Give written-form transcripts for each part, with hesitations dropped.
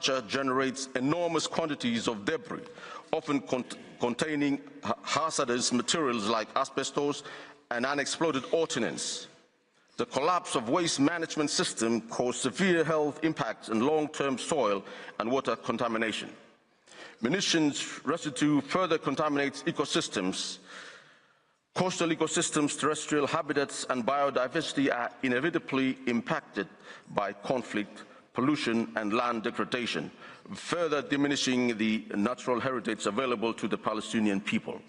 structure generates enormous quantities of debris, often containing hazardous materials like asbestos and unexploded ordnance. The collapse of waste management system caused severe health impacts and long-term soil and water contamination. Munitions residue further contaminates ecosystems. Coastal ecosystems, terrestrial habitats and biodiversity are inevitably impacted by conflict, pollution and land degradation, further diminishing the natural heritage available to the Palestinian people.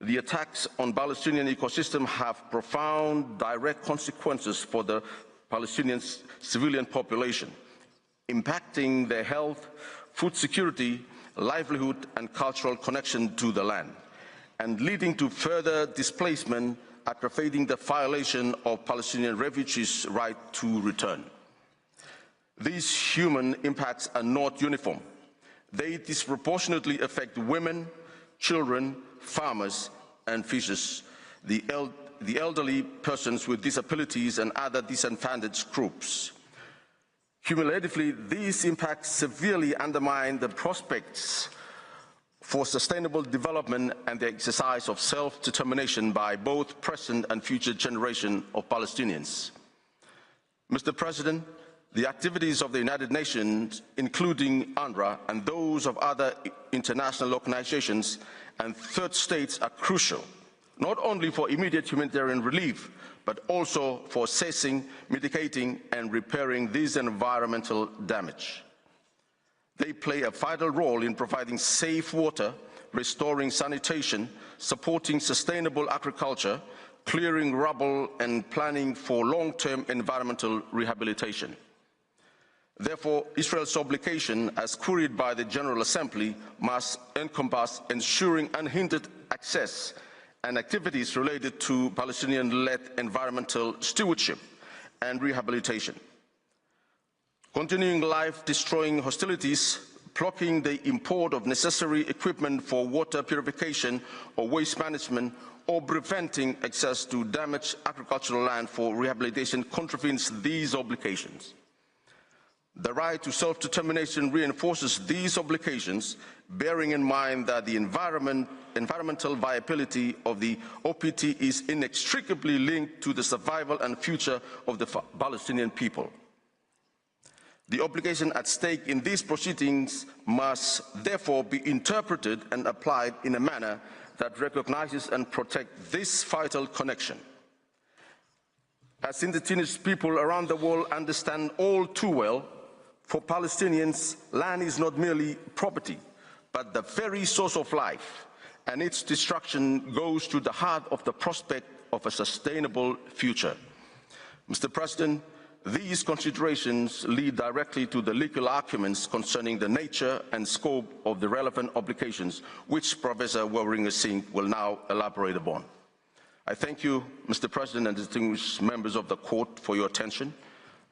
The attacks on Palestinian ecosystem have profound direct consequences for the Palestinian civilian population, impacting their health, food security, livelihood and cultural connection to the land, and leading to further displacement, aggravating the violation of Palestinian refugees' right to return. These human impacts are not uniform. They disproportionately affect women, children, farmers and fishers, the elderly, persons with disabilities and other disadvantaged groups. Cumulatively, these impacts severely undermine the prospects for sustainable development and the exercise of self-determination by both present and future generations of Palestinians. Mr. President, the activities of the United Nations, including UNRWA and those of other international organizations and third states are crucial, not only for immediate humanitarian relief, but also for assessing, mitigating and repairing this environmental damage. They play a vital role in providing safe water, restoring sanitation, supporting sustainable agriculture, clearing rubble and planning for long-term environmental rehabilitation. Therefore, Israel's obligation, as queried by the General Assembly, must encompass ensuring unhindered access and activities related to Palestinian-led environmental stewardship and rehabilitation. Continuing life-destroying hostilities, blocking the import of necessary equipment for water purification or waste management, or preventing access to damaged agricultural land for rehabilitation contravenes these obligations. The right to self-determination reinforces these obligations, bearing in mind that the environmental viability of the OPT is inextricably linked to the survival and future of the Palestinian people. The obligation at stake in these proceedings must therefore be interpreted and applied in a manner that recognizes and protects this vital connection. As indigenous people around the world understand all too well, for Palestinians, land is not merely property, but the very source of life, and its destruction goes to the heart of the prospect of a sustainable future. Mr. President, these considerations lead directly to the legal arguments concerning the nature and scope of the relevant obligations, which Professor Wawringa-Singh will now elaborate upon. I thank you, Mr. President and distinguished members of the Court, for your attention.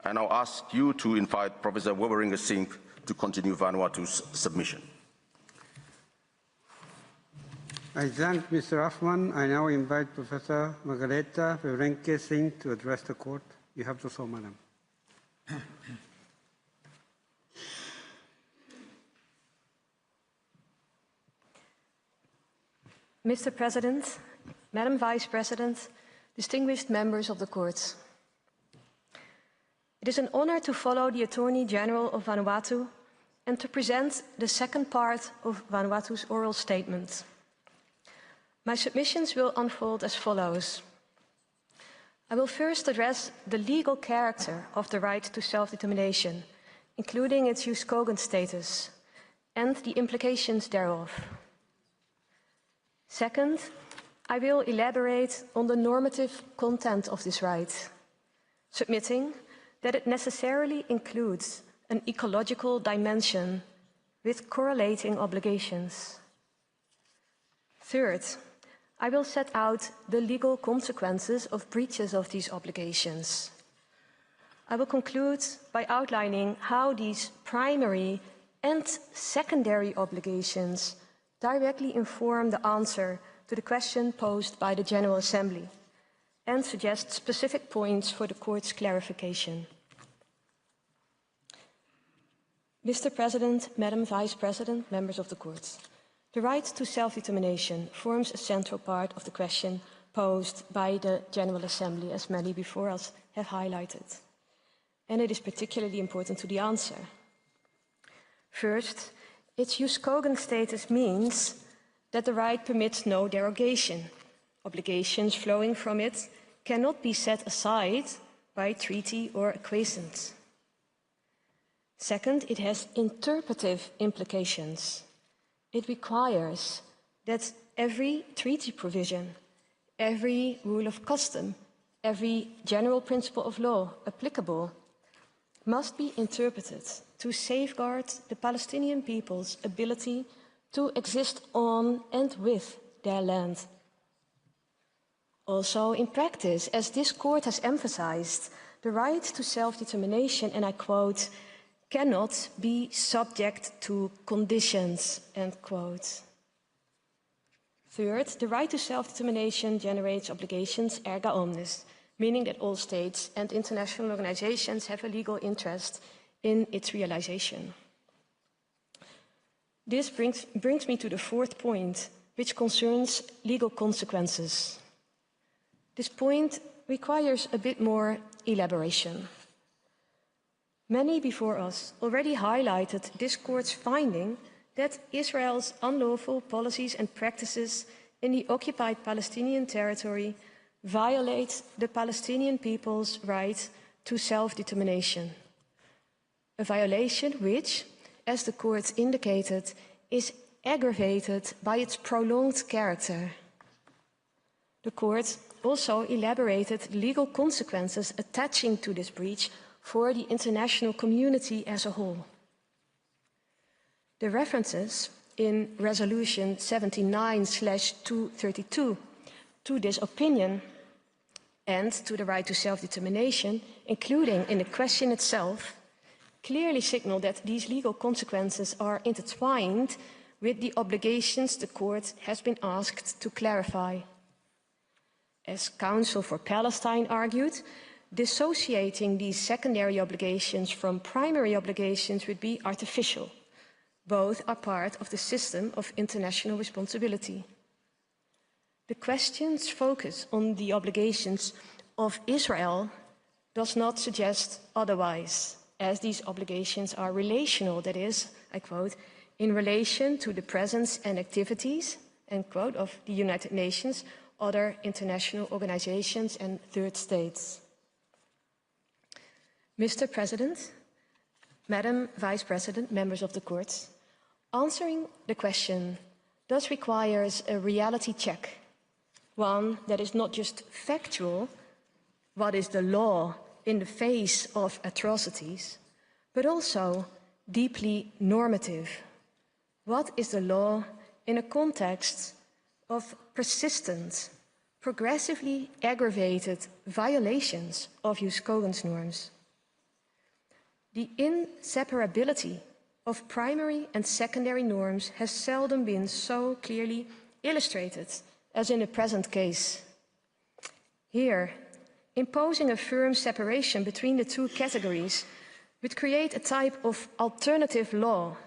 And I'll ask you to invite Professor Wawringa-Singh to continue Vanuatu's submission. I thank Mr. Afman. I now invite Professor Margareta Wawringa-Singh to address the Court. You have the floor, Madam. Mr. President, Madam Vice President, distinguished members of the Court. It is an honor to follow the Attorney General of Vanuatu and to present the second part of Vanuatu's oral statement. My submissions will unfold as follows. I will first address the legal character of the right to self-determination, including its jus cogens status, and the implications thereof. Second, I will elaborate on the normative content of this right, submitting that it necessarily includes an ecological dimension with correlating obligations. Third, I will set out the legal consequences of breaches of these obligations. I will conclude by outlining how these primary and secondary obligations directly inform the answer to the question posed by the General Assembly and suggest specific points for the Court's clarification. Mr. President, Madam Vice President, members of the Court, the right to self-determination forms a central part of the question posed by the General Assembly, as many before us have highlighted. And it is particularly important to the answer. First, its jus cogens status means that the right permits no derogation. Obligations flowing from it cannot be set aside by treaty or acquiescence. Second, it has interpretive implications. It requires that every treaty provision, every rule of custom, every general principle of law applicable must be interpreted to safeguard the Palestinian people's ability to exist on and with their land. Also, in practice, as this court has emphasized, the right to self-determination, and I quote, cannot be subject to conditions, end quote. Third, the right to self-determination generates obligations erga omnes, meaning that all states and international organizations have a legal interest in its realization. This brings me to the fourth point, which concerns legal consequences. This point requires a bit more elaboration. Many before us already highlighted this court's finding that Israel's unlawful policies and practices in the occupied Palestinian territory violate the Palestinian people's right to self-determination. A violation which, as the court indicated, is aggravated by its prolonged character. The court also elaborated legal consequences attaching to this breach for the international community as a whole. The references in Resolution 79/232 to this opinion and to the right to self-determination, including in the question itself, clearly signal that these legal consequences are intertwined with the obligations the court has been asked to clarify. As Counsel for Palestine argued, dissociating these secondary obligations from primary obligations would be artificial. Both are part of the system of international responsibility. The question's focus on the obligations of Israel does not suggest otherwise, as these obligations are relational, that is, I quote, in relation to the presence and activities, end quote, of the United Nations, other international organizations and third states. Mr. President, Madam Vice President, members of the Court, answering the question thus requires a reality check, one that is not just factual, what is the law in the face of atrocities, but also deeply normative. What is the law in a context of persistent, progressively aggravated violations of jus cogens norms? The inseparability of primary and secondary norms has seldom been so clearly illustrated as in the present case. Here, imposing a firm separation between the two categories would create a type of alternative law,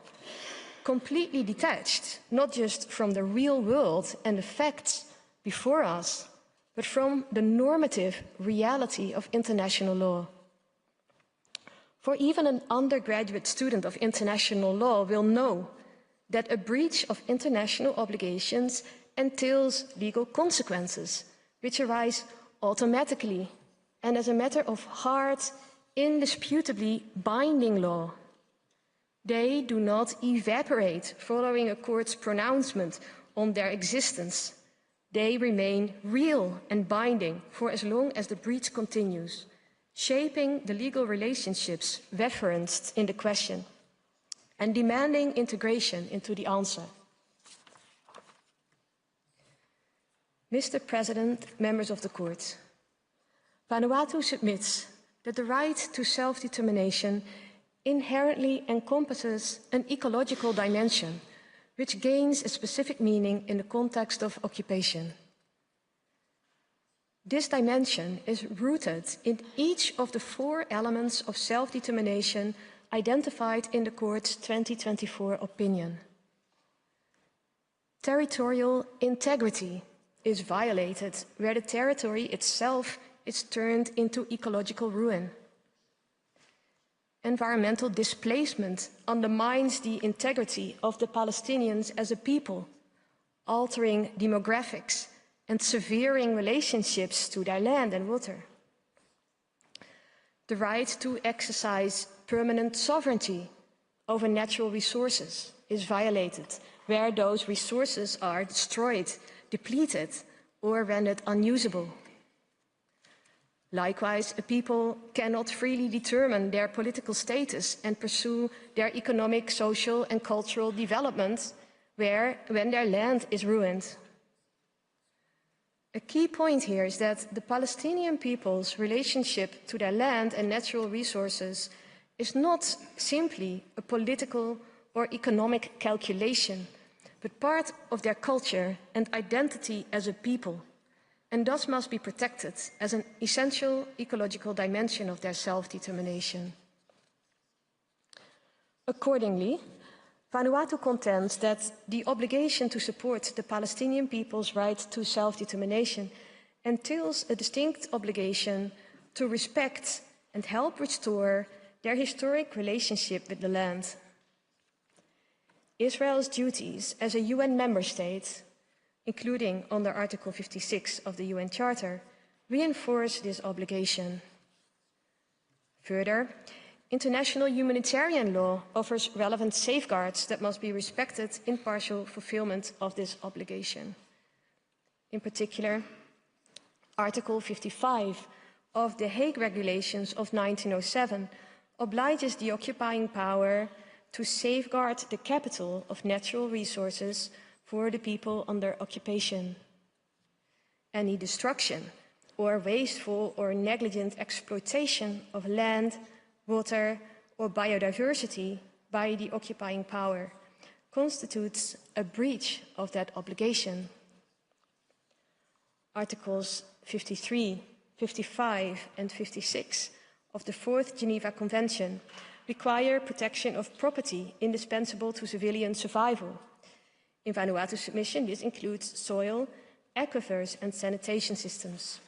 completely detached, not just from the real world and the facts before us, but from the normative reality of international law. For even an undergraduate student of international law will know that a breach of international obligations entails legal consequences, which arise automatically and as a matter of hard, indisputably binding law. They do not evaporate following a court's pronouncement on their existence. They remain real and binding for as long as the breach continues, shaping the legal relationships referenced in the question and demanding integration into the answer. Mr. President, members of the Court, Vanuatu submits that the right to self-determination inherently encompasses an ecological dimension which gains a specific meaning in the context of occupation. This dimension is rooted in each of the four elements of self-determination identified in the Court's 2024 opinion. Territorial integrity is violated where the territory itself is turned into ecological ruin. Environmental displacement undermines the integrity of the Palestinians as a people, altering demographics and severing relationships to their land and water. The right to exercise permanent sovereignty over natural resources is violated where those resources are destroyed, depleted, or rendered unusable. Likewise, a people cannot freely determine their political status and pursue their economic, social, and cultural development when their land is ruined. A key point here is that the Palestinian people's relationship to their land and natural resources is not simply a political or economic calculation, but part of their culture and identity as a people, and thus must be protected as an essential ecological dimension of their self-determination. Accordingly, Vanuatu contends that the obligation to support the Palestinian people's right to self-determination entails a distinct obligation to respect and help restore their historic relationship with the land. Israel's duties as a UN member state, including under Article 56 of the UN Charter, reinforce this obligation. Further, international humanitarian law offers relevant safeguards that must be respected in partial fulfillment of this obligation. In particular, Article 55 of the Hague Regulations of 1907 obliges the occupying power to safeguard the capital of natural resources for the people under occupation. Any destruction or wasteful or negligent exploitation of land, water, or biodiversity by the occupying power constitutes a breach of that obligation. Articles 53, 55, and 56 of the Fourth Geneva Convention require protection of property indispensable to civilian survival. In Vanuatu's submission, this includes soil, aquifers, and sanitation systems.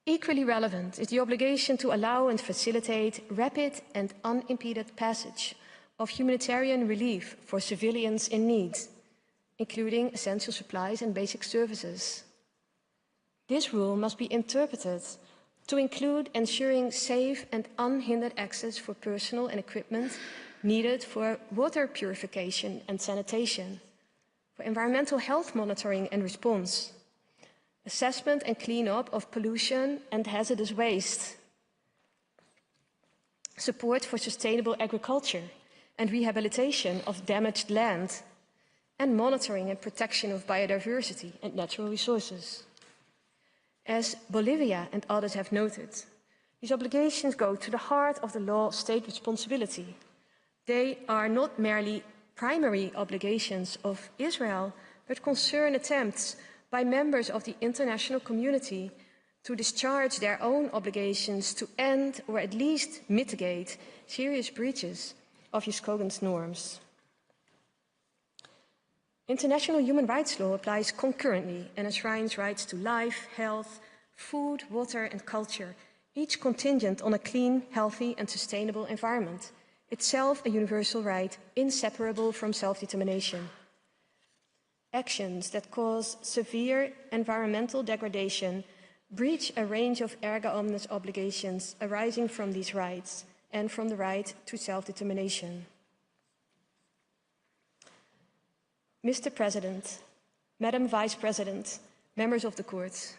Equally relevant is the obligation to allow and facilitate rapid and unimpeded passage of humanitarian relief for civilians in need, including essential supplies and basic services. This rule must be interpreted to include ensuring safe and unhindered access for personnel and equipment needed for water purification and sanitation, for environmental health monitoring and response, assessment and cleanup of pollution and hazardous waste, support for sustainable agriculture and rehabilitation of damaged land, and monitoring and protection of biodiversity and natural resources. As Bolivia and others have noted, these obligations go to the heart of the law of state responsibility. They are not merely primary obligations of Israel, but concern attempts by members of the international community to discharge their own obligations to end or at least mitigate serious breaches of Uskogen's norms. International human rights law applies concurrently and enshrines rights to life, health, food, water, and culture, each contingent on a clean, healthy, and sustainable environment, itself a universal right inseparable from self-determination. Actions that cause severe environmental degradation breach a range of erga omnes obligations arising from these rights and from the right to self-determination. Mr. President, Madam Vice President, members of the Court,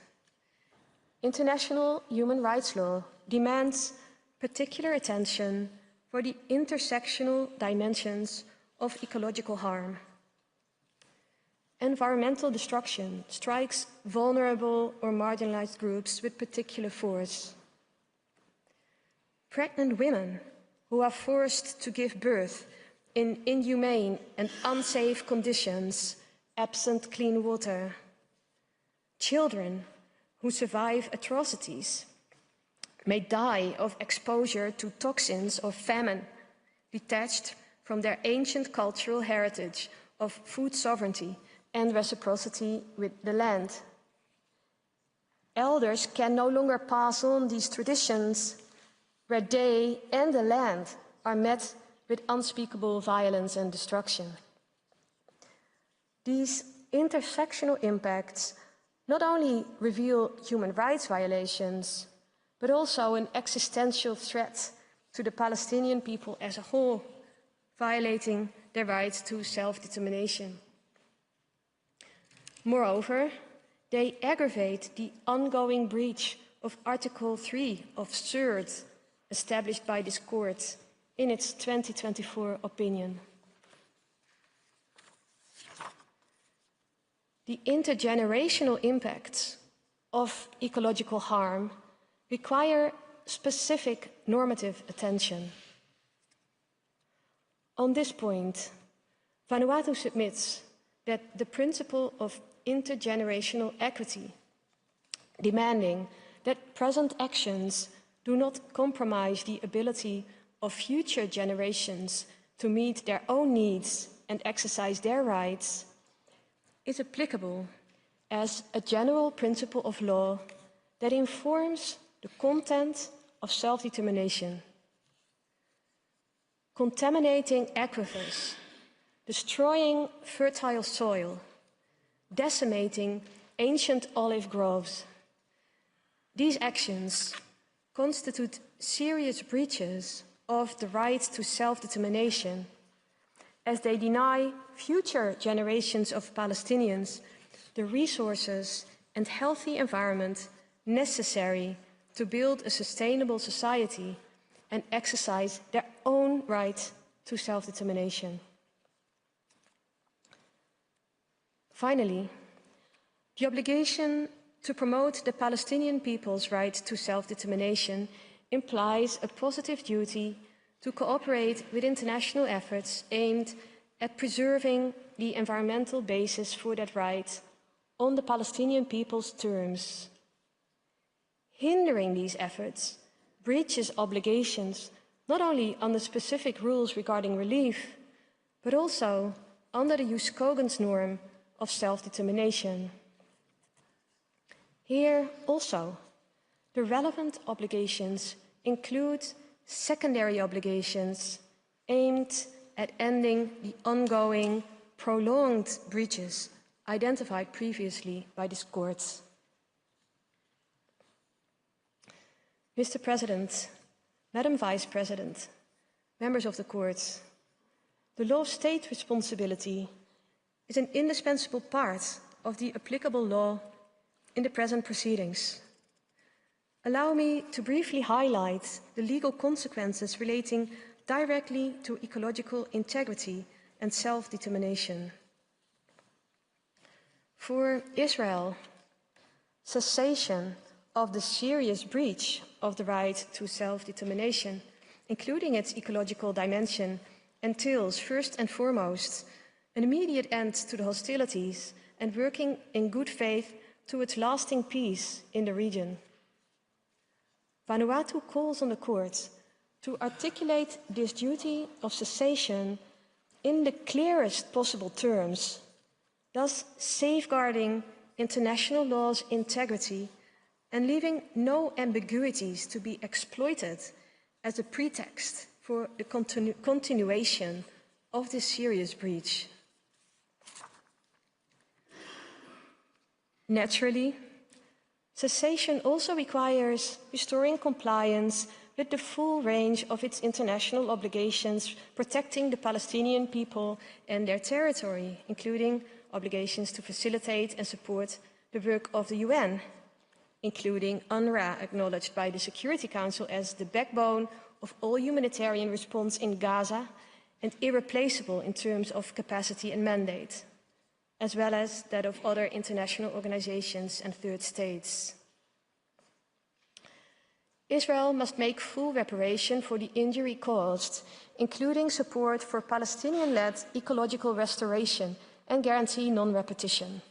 international human rights law demands particular attention for the intersectional dimensions of ecological harm. Environmental destruction strikes vulnerable or marginalized groups with particular force. Pregnant women who are forced to give birth in inhumane and unsafe conditions, absent clean water. Children who survive atrocities, may die of exposure to toxins or famine, detached from their ancient cultural heritage of food sovereignty and reciprocity with the land. Elders can no longer pass on these traditions where they and the land are met with unspeakable violence and destruction. These intersectional impacts not only reveal human rights violations, but also an existential threat to the Palestinian people as a whole, violating their right to self-determination. Moreover, they aggravate the ongoing breach of Article 3 of CERD, established by this court in its 2024 opinion. The intergenerational impacts of ecological harm require specific normative attention. On this point, Vanuatu submits that the principle of intergenerational equity, demanding that present actions do not compromise the ability of future generations to meet their own needs and exercise their rights, is applicable as a general principle of law that informs the content of self-determination. Contaminating aquifers, destroying fertile soil, decimating ancient olive groves. These actions constitute serious breaches of the right to self-determination, as they deny future generations of Palestinians the resources and healthy environment necessary to build a sustainable society and exercise their own right to self-determination. Finally, the obligation to promote the Palestinian people's right to self-determination implies a positive duty to cooperate with international efforts aimed at preserving the environmental basis for that right on the Palestinian people's terms. Hindering these efforts breaches obligations not only under specific rules regarding relief, but also under the Jus Cogens norm of self-determination. Here also, the relevant obligations include secondary obligations aimed at ending the ongoing, prolonged breaches identified previously by this court. Mr. President, Madam Vice President, members of the court, the law of state responsibility is an indispensable part of the applicable law in the present proceedings. Allow me to briefly highlight the legal consequences relating directly to ecological integrity and self-determination. For Israel, cessation of the serious breach of the right to self-determination, including its ecological dimension, entails first and foremost an immediate end to the hostilities and working in good faith towards lasting peace in the region. Vanuatu calls on the court to articulate this duty of cessation in the clearest possible terms, thus safeguarding international law's integrity and leaving no ambiguities to be exploited as a pretext for the continuation of this serious breach. Naturally, cessation also requires restoring compliance with the full range of its international obligations protecting the Palestinian people and their territory, including obligations to facilitate and support the work of the UN, including UNRWA, acknowledged by the Security Council as the backbone of all humanitarian response in Gaza and irreplaceable in terms of capacity and mandate, as well as that of other international organizations and third states. Israel must make full reparation for the injury caused, including support for Palestinian-led ecological restoration and guarantee non-repetition.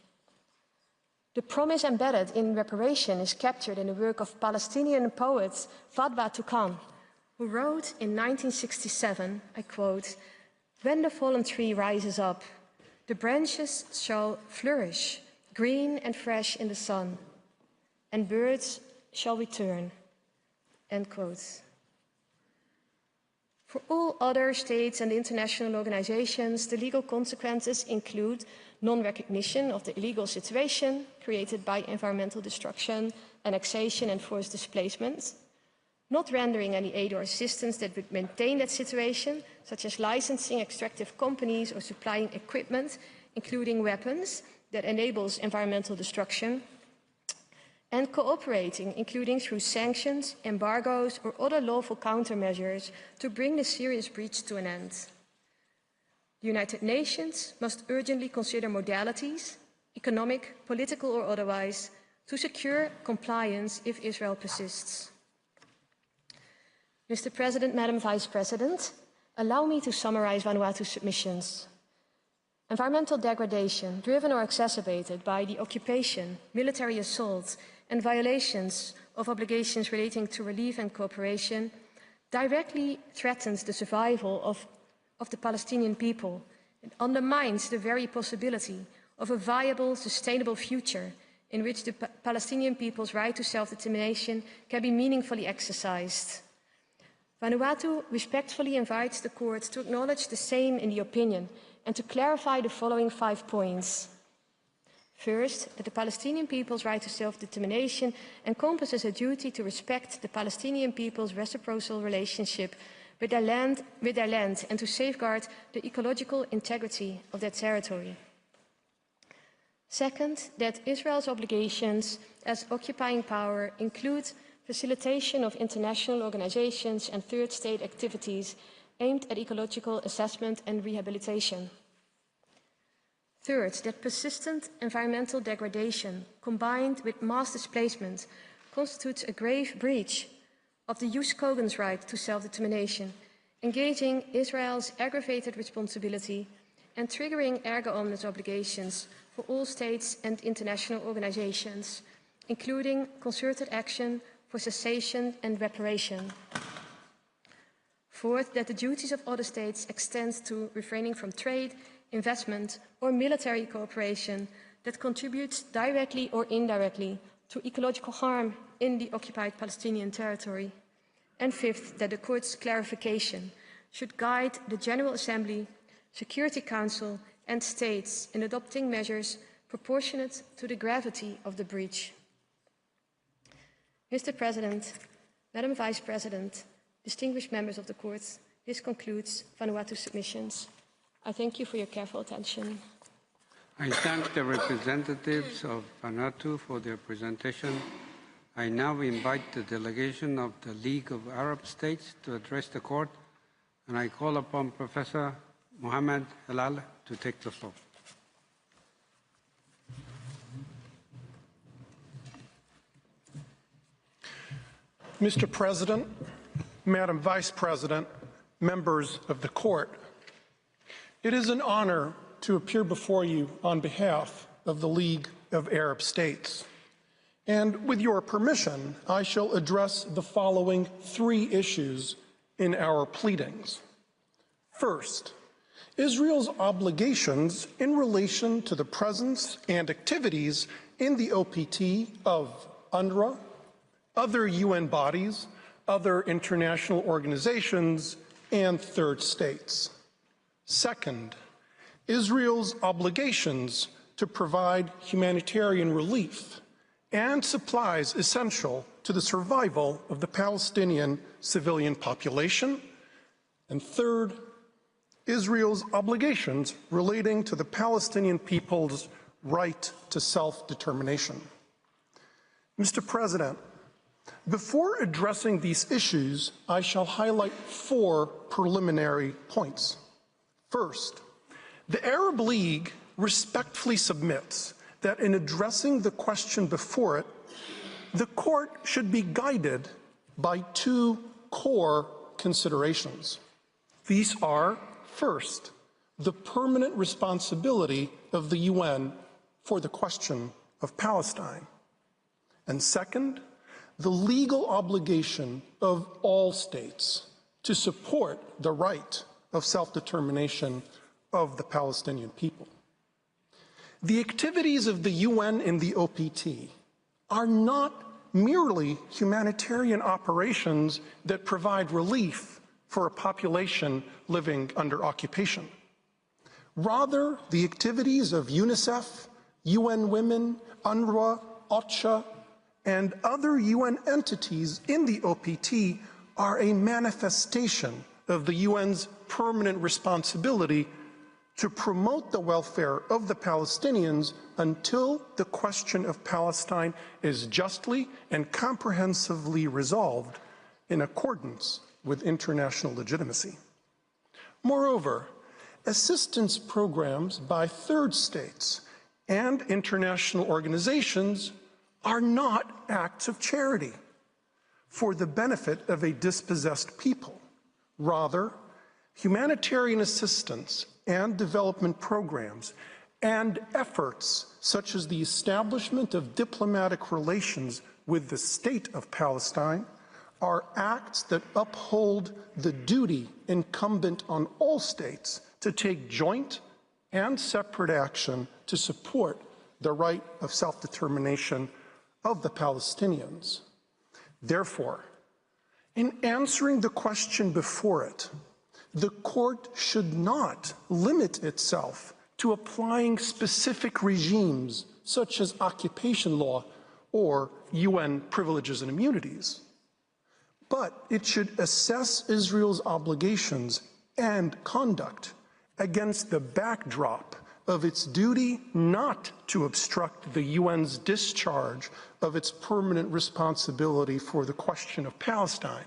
The promise embedded in reparation is captured in the work of Palestinian poet Fatwa Tukan, who wrote in 1967, I quote, "When the fallen tree rises up, the branches shall flourish, green and fresh in the sun, and birds shall return." End quote. For all other states and international organizations, the legal consequences include non-recognition of the illegal situation created by environmental destruction, annexation and forced displacement, not rendering any aid or assistance that would maintain that situation, such as licensing extractive companies or supplying equipment, including weapons, that enables environmental destruction, and cooperating, including through sanctions, embargoes, or other lawful countermeasures to bring the serious breach to an end. The United Nations must urgently consider modalities, economic, political, or otherwise, to secure compliance if Israel persists. Mr. President, Madam Vice President, allow me to summarize Vanuatu's submissions. Environmental degradation, driven or exacerbated by the occupation, military assault, and violations of obligations relating to relief and cooperation, directly threatens the survival of the Palestinian people and undermines the very possibility of a viable, sustainable future in which the Palestinian people's right to self-determination can be meaningfully exercised. Vanuatu respectfully invites the Court to acknowledge the same in the opinion and to clarify the following 5 points. First, that the Palestinian people's right to self-determination encompasses a duty to respect the Palestinian people's reciprocal relationship with their land and to safeguard the ecological integrity of their territory. Second, that Israel's obligations as occupying power include facilitation of international organizations and third state activities aimed at ecological assessment and rehabilitation. Third, that persistent environmental degradation combined with mass displacement constitutes a grave breach of the Jus Cogens right to self-determination, engaging Israel's aggravated responsibility and triggering erga omnes obligations for all states and international organizations, including concerted action for cessation and reparation. Fourth, that the duties of other states extend to refraining from trade, investment, or military cooperation that contributes directly or indirectly to ecological harm in the occupied Palestinian territory. And fifth, that the Court's clarification should guide the General Assembly, Security Council, and states in adopting measures proportionate to the gravity of the breach. Mr. President, Madam Vice President, distinguished members of the Court, this concludes Vanuatu's submissions. I thank you for your careful attention. I thank the representatives of Vanuatu for their presentation. I now invite the delegation of the League of Arab States to address the Court, and I call upon Professor Mohammed Helal to take the floor. Mr. President, Madam Vice President, members of the Court, it is an honor to appear before you on behalf of the League of Arab States. And with your permission, I shall address the following 3 issues in our pleadings. First, Israel's obligations in relation to the presence and activities in the OPT of UNRWA, other UN bodies, other international organizations, and third states. Second, Israel's obligations to provide humanitarian relief and supplies essential to the survival of the Palestinian civilian population. And third, Israel's obligations relating to the Palestinian people's right to self-determination. Mr. President, before addressing these issues, I shall highlight 4 preliminary points. First, the Arab League respectfully submits that in addressing the question before it, the Court should be guided by 2 core considerations. These are, first, the permanent responsibility of the UN for the question of Palestine. And second, the legal obligation of all states to support the right of self-determination of the Palestinian people. The activities of the UN and the OPT are not merely humanitarian operations that provide relief for a population living under occupation. Rather, the activities of UNICEF, UN Women, UNRWA, OCHA, and other UN entities in the OPT are a manifestation of the UN's permanent responsibility to promote the welfare of the Palestinians until the question of Palestine is justly and comprehensively resolved in accordance with international legitimacy. Moreover, assistance programs by third states and international organizations are not acts of charity for the benefit of a dispossessed people. Rather, humanitarian assistance and development programs and efforts such as the establishment of diplomatic relations with the state of Palestine are acts that uphold the duty incumbent on all states to take joint and separate action to support the right of self-determination of the Palestinians. Therefore, in answering the question before it, the court should not limit itself to applying specific regimes such as occupation law or UN privileges and immunities, but it should assess Israel's obligations and conduct against the backdrop of its duty not to obstruct the UN's discharge of its permanent responsibility for the question of Palestine,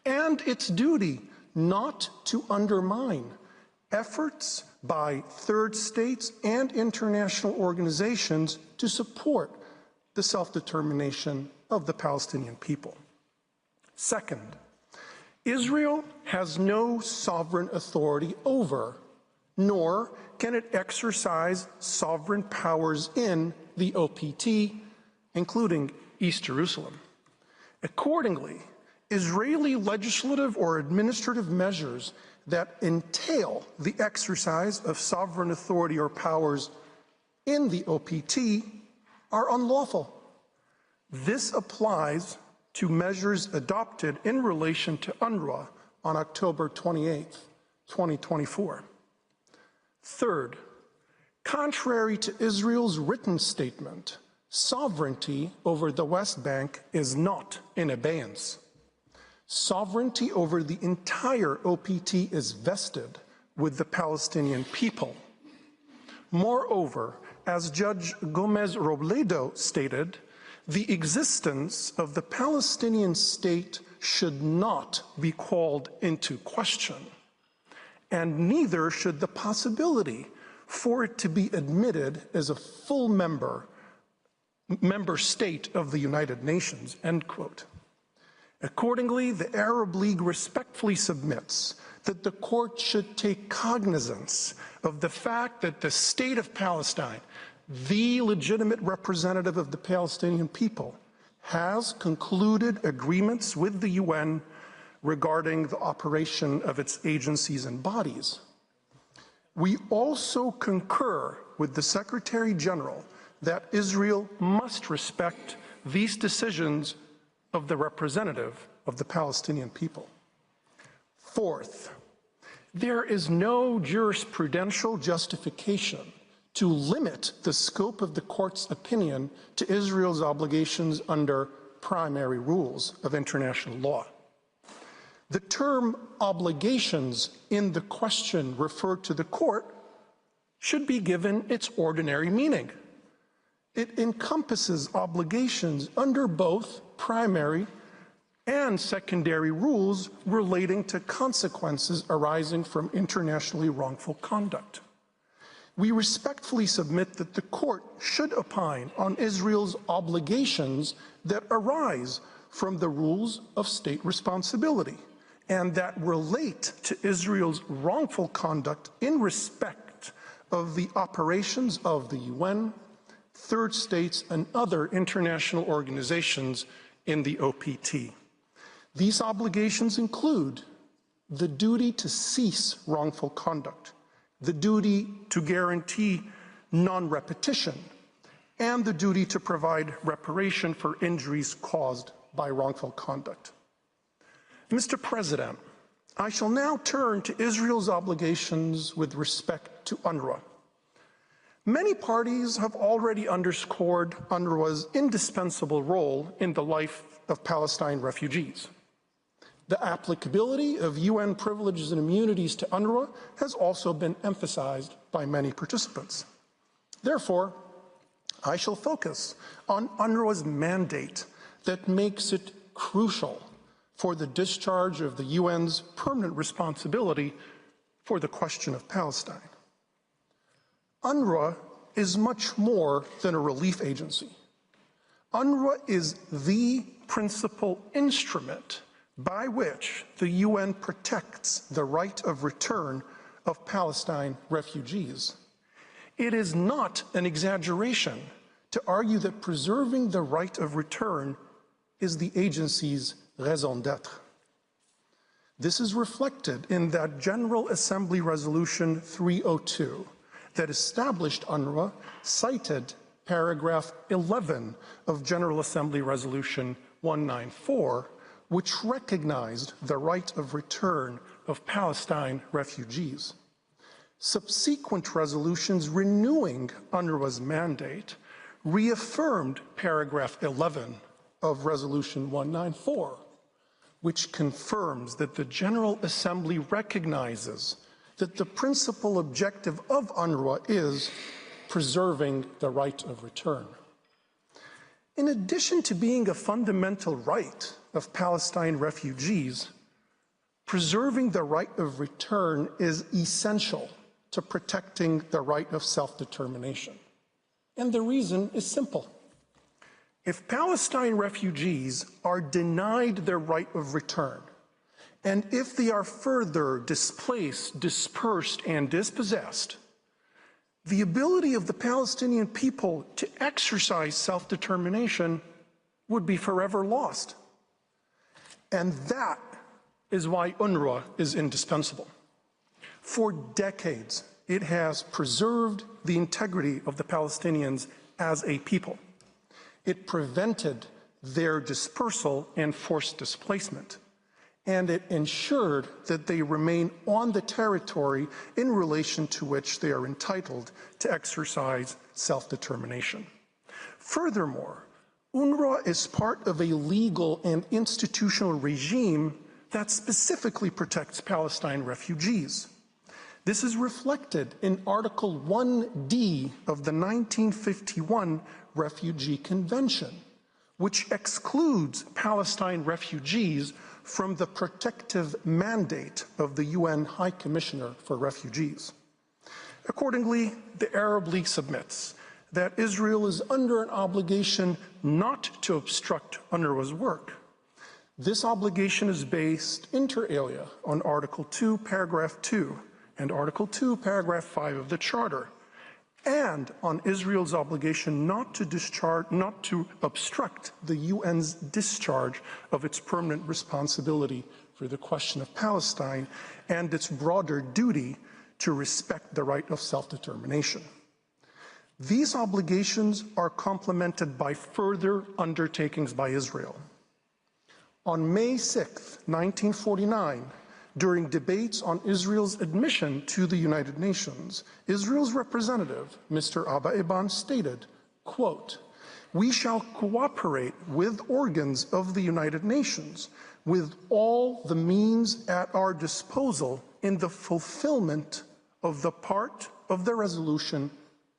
and its duty not to undermine efforts by third states and international organizations to support the self-determination of the Palestinian people. Second, Israel has no sovereign authority over, nor can it exercise sovereign powers in the OPT, including East Jerusalem. Accordingly, Israeli legislative or administrative measures that entail the exercise of sovereign authority or powers in the OPT are unlawful. This applies to measures adopted in relation to UNRWA on October 28, 2024. Third, contrary to Israel's written statement, sovereignty over the West Bank is not in abeyance. Sovereignty over the entire OPT is vested with the Palestinian people. Moreover, as Judge Gomez Robledo stated, the existence of the Palestinian state should not be called into question, and neither should the possibility for it to be admitted as a full member state of the United Nations, end quote. Accordingly, the Arab League respectfully submits that the court should take cognizance of the fact that the state of Palestine, the legitimate representative of the Palestinian people, has concluded agreements with the UN regarding the operation of its agencies and bodies. We also concur with the Secretary General that Israel must respect these decisions of the representative of the Palestinian people. Fourth, there is no jurisprudential justification to limit the scope of the court's opinion to Israel's obligations under primary rules of international law. The term obligations in the question referred to the court should be given its ordinary meaning. It encompasses obligations under both primary and secondary rules relating to consequences arising from internationally wrongful conduct. We respectfully submit that the court should opine on Israel's obligations that arise from the rules of state responsibility and that relate to Israel's wrongful conduct in respect of the operations of the UN, third states, and other international organizations in the OPT. These obligations include the duty to cease wrongful conduct, the duty to guarantee non-repetition, and the duty to provide reparation for injuries caused by wrongful conduct. Mr. President, I shall now turn to Israel's obligations with respect to UNRWA. Many parties have already underscored UNRWA's indispensable role in the life of Palestine refugees. The applicability of UN privileges and immunities to UNRWA has also been emphasized by many participants. Therefore, I shall focus on UNRWA's mandate that makes it crucial for the discharge of the UN's permanent responsibility for the question of Palestine. UNRWA is much more than a relief agency. UNRWA is the principal instrument by which the UN protects the right of return of Palestine refugees. It is not an exaggeration to argue that preserving the right of return is the agency's raison d'être. This is reflected in that General Assembly Resolution 302 that established UNRWA, cited paragraph 11 of General Assembly Resolution 194, which recognized the right of return of Palestine refugees. Subsequent resolutions renewing UNRWA's mandate reaffirmed paragraph 11 of Resolution 194, which confirms that the General Assembly recognizes that the principal objective of UNRWA is preserving the right of return. In addition to being a fundamental right of Palestine refugees, preserving the right of return is essential to protecting the right of self-determination. And the reason is simple. If Palestine refugees are denied their right of return, and if they are further displaced, dispersed, and dispossessed, the ability of the Palestinian people to exercise self-determination would be forever lost. And that is why UNRWA is indispensable. For decades, it has preserved the integrity of the Palestinians as a people. It prevented their dispersal and forced displacement, and it ensured that they remain on the territory in relation to which they are entitled to exercise self-determination. Furthermore, UNRWA is part of a legal and institutional regime that specifically protects Palestine refugees. This is reflected in Article 1D of the 1951 Refugee Convention, which excludes Palestine refugees from the protective mandate of the UN High Commissioner for Refugees. Accordingly, the Arab League submits that Israel is under an obligation not to obstruct UNRWA's work. This obligation is based inter alia on Article 2, Paragraph 2, and Article 2, Paragraph 5 of the Charter, and on Israel's obligation not to obstruct the UN's discharge of its permanent responsibility for the question of Palestine and its broader duty to respect the right of self-determination. These obligations are complemented by further undertakings by Israel. On May 6, 1949, during debates on Israel's admission to the United Nations, Israel's representative, Mr. Abba Eban, stated, quote, "We shall cooperate with organs of the United Nations with all the means at our disposal in the fulfillment of the part of the resolution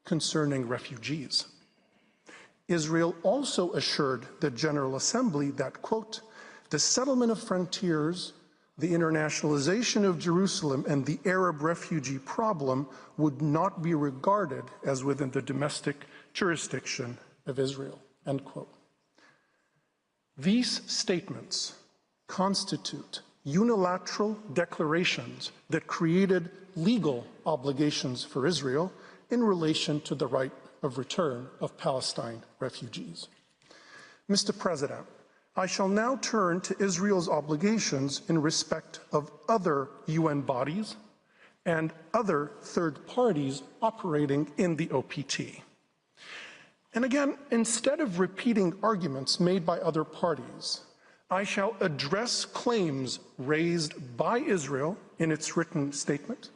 concerning refugees." Israel also assured the General Assembly that, quote, "The settlement of frontiers, the internationalization of Jerusalem, and the Arab refugee problem would not be regarded as within the domestic jurisdiction of Israel," end quote. These statements constitute unilateral declarations that created legal obligations for Israel in relation to the right of return of Palestine refugees. Mr. President, I shall now turn to Israel's obligations in respect of other UN bodies and other third parties operating in the OPT. And again, instead of repeating arguments made by other parties, I shall address claims raised by Israel in its written statement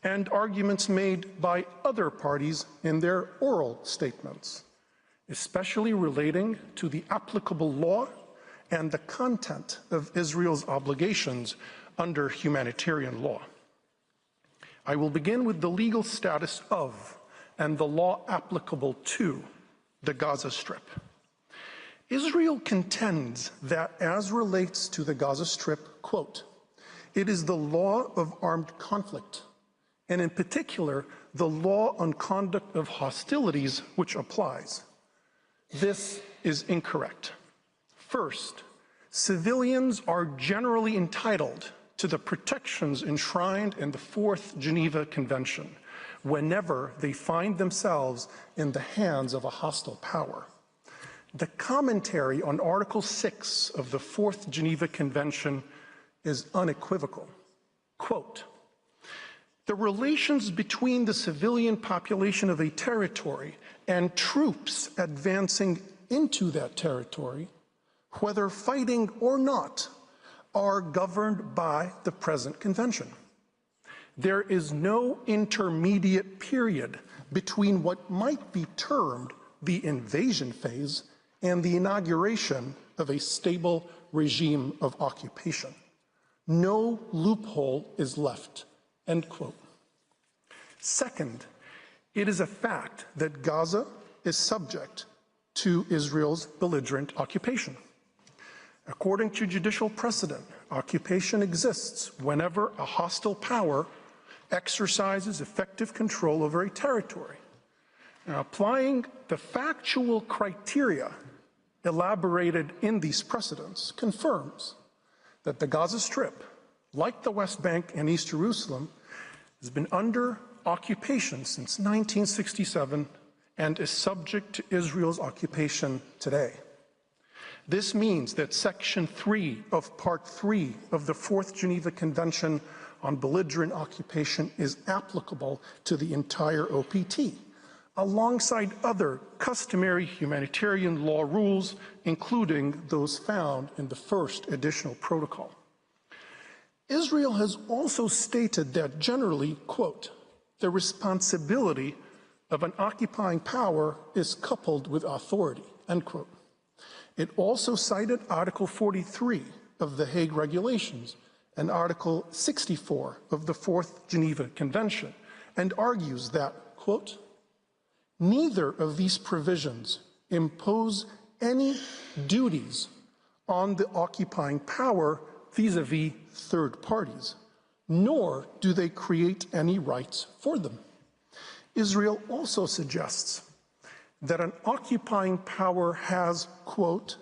and arguments made by other parties in their oral statements, especially relating to the applicable law and the content of Israel's obligations under humanitarian law. I will begin with the legal status of and the law applicable to the Gaza Strip. Israel contends that as relates to the Gaza Strip, quote, it is the law of armed conflict, and in particular, the law on conduct of hostilities which applies. This is incorrect. First, civilians are generally entitled to the protections enshrined in the Fourth Geneva Convention whenever they find themselves in the hands of a hostile power. The commentary on Article 6 of the Fourth Geneva Convention is unequivocal. Quote, the relations between the civilian population of a territory and troops advancing into that territory, whether fighting or not, are governed by the present convention. There is no intermediate period between what might be termed the invasion phase and the inauguration of a stable regime of occupation. No loophole is left, end quote. Second, it is a fact that Gaza is subject to Israel's belligerent occupation. According to judicial precedent, occupation exists whenever a hostile power exercises effective control over a territory. Now, applying the factual criteria elaborated in these precedents confirms that the Gaza Strip, like the West Bank and East Jerusalem, has been under occupation since 1967 and is subject to Israel's occupation today. This means that Section 3 of Part 3 of the Fourth Geneva Convention on Belligerent Occupation is applicable to the entire OPT, alongside other customary humanitarian law rules, including those found in the first additional protocol. Israel has also stated that generally, quote, the responsibility of an occupying power is coupled with authority, end quote. It also cited Article 43 of the Hague Regulations and Article 64 of the Fourth Geneva Convention and argues that, quote, neither of these provisions impose any duties on the occupying power vis-à-vis third parties, nor do they create any rights for them. Israel also suggests that an occupying power has, quote,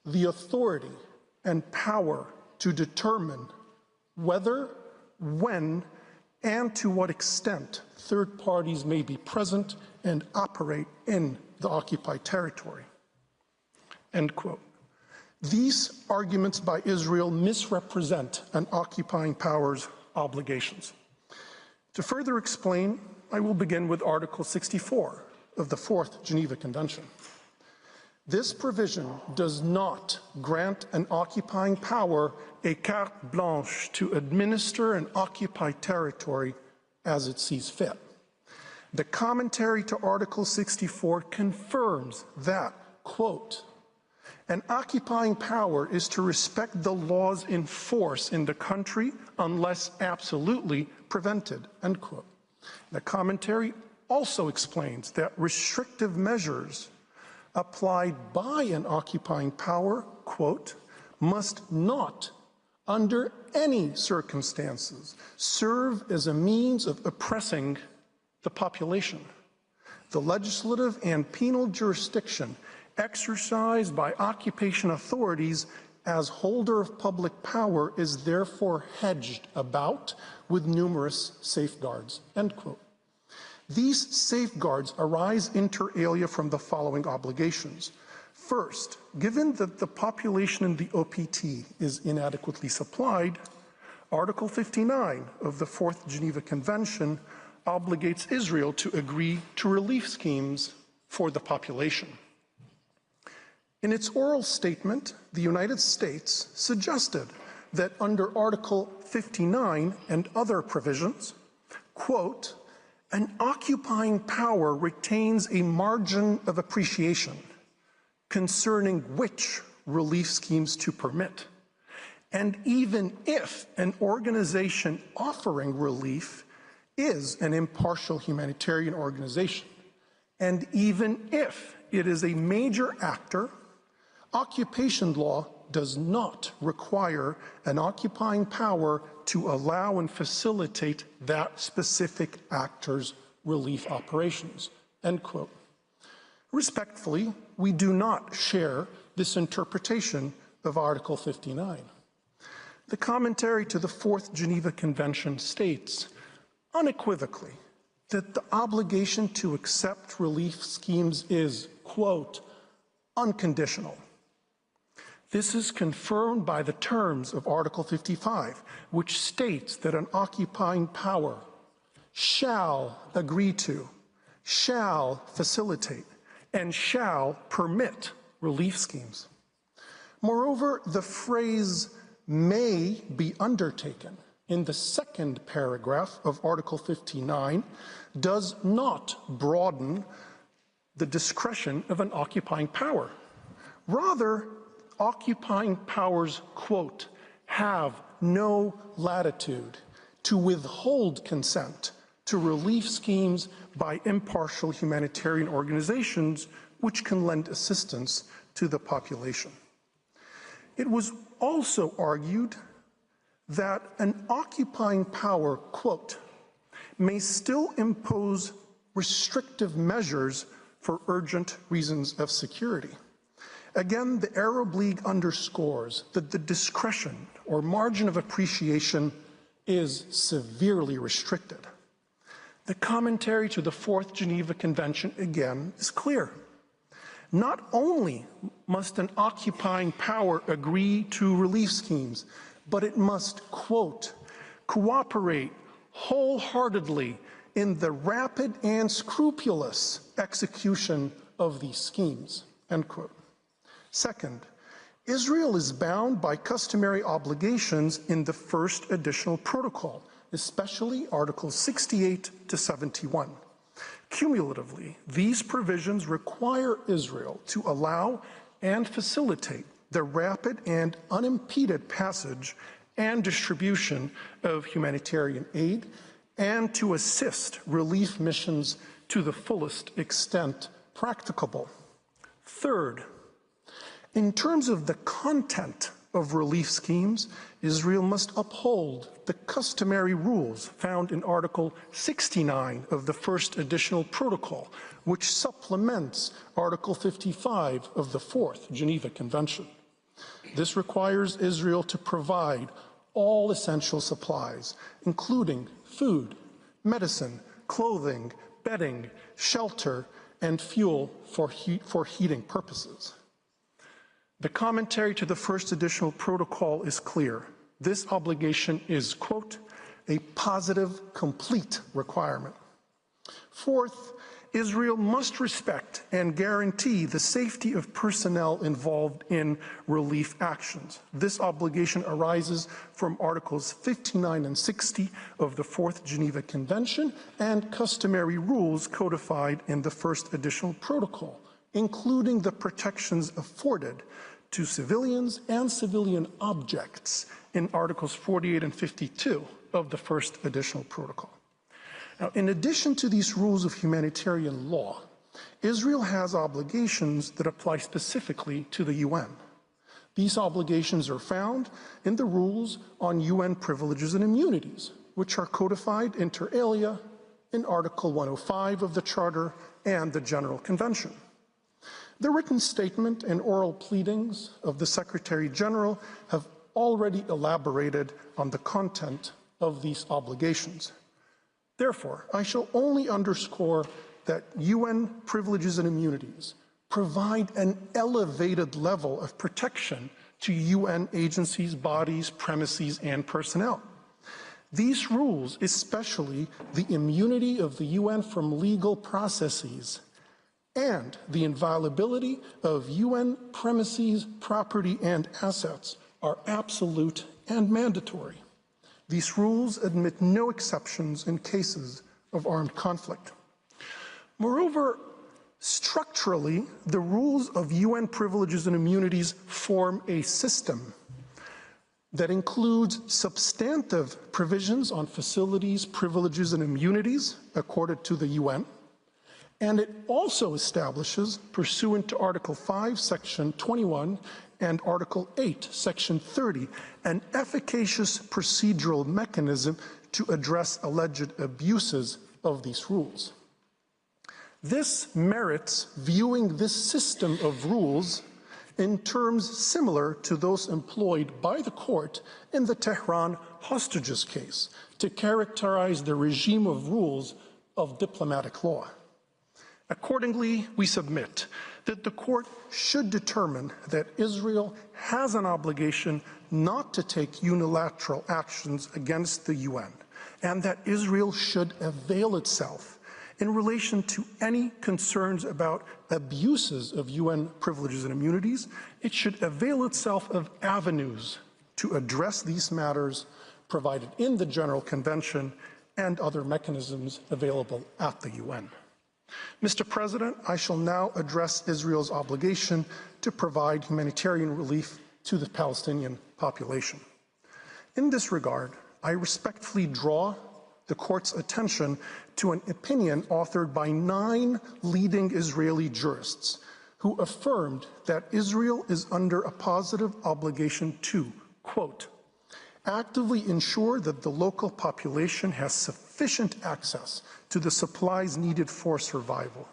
the authority and power to determine whether, when, and to what extent third parties may be present and operate in the occupied territory, end quote. These arguments by Israel misrepresent an occupying power's obligations. To further explain, I will begin with Article 64 of the Fourth Geneva Convention. This provision does not grant an occupying power a carte blanche to administer an occupied territory as it sees fit. The commentary to Article 64 confirms that, quote, an occupying power is to respect the laws in force in the country unless absolutely prevented, end quote. The commentary also explains that restrictive measures applied by an occupying power, quote, must not, under any circumstances, serve as a means of oppressing the population. The legislative and penal jurisdiction exercised by occupation authorities as holder of public power is therefore hedged about with numerous safeguards, end quote. These safeguards arise inter alia from the following obligations. First, given that the population in the OPT is inadequately supplied, Article 59 of the Fourth Geneva Convention obligates Israel to agree to relief schemes for the population. In its oral statement, the United States suggested that under Article 59 and other provisions, quote, an occupying power retains a margin of appreciation concerning which relief schemes to permit. And even if an organization offering relief is an impartial humanitarian organization, and even if it is a major actor, occupation law does not require an occupying power to allow and facilitate that specific actor's relief operations, end quote. Respectfully, we do not share this interpretation of Article 59. The commentary to the Fourth Geneva Convention states unequivocally that the obligation to accept relief schemes is, quote, unconditional. This is confirmed by the terms of Article 55, which states that an occupying power shall agree to, shall facilitate, and shall permit relief schemes. Moreover, the phrase may be undertaken in the second paragraph of Article 59 does not broaden the discretion of an occupying power. Rather, occupying powers, quote, have no latitude to withhold consent to relief schemes by impartial humanitarian organizations which can lend assistance to the population. It was also argued that an occupying power, quote, may still impose restrictive measures for urgent reasons of security. Again, the Arab League underscores that the discretion or margin of appreciation is severely restricted. The commentary to the Fourth Geneva Convention, again, is clear. Not only must an occupying power agree to relief schemes, but it must, quote, cooperate wholeheartedly in the rapid and scrupulous execution of these schemes, end quote. Second, Israel is bound by customary obligations in the first additional protocol, especially Articles 68 to 71. Cumulatively, these provisions require Israel to allow and facilitate the rapid and unimpeded passage and distribution of humanitarian aid and to assist relief missions to the fullest extent practicable. Third, in terms of the content of relief schemes, Israel must uphold the customary rules found in Article 69 of the First Additional Protocol, which supplements Article 55 of the Fourth Geneva Convention. This requires Israel to provide all essential supplies, including food, medicine, clothing, bedding, shelter, and fuel for heating purposes. The commentary to the First Additional Protocol is clear. This obligation is, quote, a positive, complete requirement. Fourth, Israel must respect and guarantee the safety of personnel involved in relief actions. This obligation arises from Articles 59 and 60 of the Fourth Geneva Convention and customary rules codified in the First Additional Protocol, including the protections afforded to civilians and civilian objects in Articles 48 and 52 of the First Additional Protocol. Now, in addition to these rules of humanitarian law, Israel has obligations that apply specifically to the UN. These obligations are found in the rules on UN privileges and immunities, which are codified inter alia in Article 105 of the Charter and the General Convention. The written statement and oral pleadings of the Secretary General have already elaborated on the content of these obligations. Therefore, I shall only underscore that UN privileges and immunities provide an elevated level of protection to UN agencies, bodies, premises, and personnel. These rules, especially the immunity of the UN from legal processes and the inviolability of UN premises, property, and assets, are absolute and mandatory. These rules admit no exceptions in cases of armed conflict. Moreover, structurally, the rules of UN privileges and immunities form a system that includes substantive provisions on facilities, privileges, and immunities accorded to the UN, and it also establishes, pursuant to Article 5, Section 21, and Article 8, Section 30, an efficacious procedural mechanism to address alleged abuses of these rules. This merits viewing this system of rules in terms similar to those employed by the court in the Tehran hostages case to characterize the regime of rules of diplomatic law. Accordingly, we submit that the court should determine that Israel has an obligation not to take unilateral actions against the UN, and that Israel should avail itself in relation to any concerns about abuses of UN privileges and immunities. It should avail itself of avenues to address these matters provided in the General Convention and other mechanisms available at the UN. Mr. President, I shall now address Israel's obligation to provide humanitarian relief to the Palestinian population. In this regard, I respectfully draw the court's attention to an opinion authored by 9 leading Israeli jurists who affirmed that Israel is under a positive obligation to, quote, actively ensure that the local population has sufficient access to the supplies needed for survival.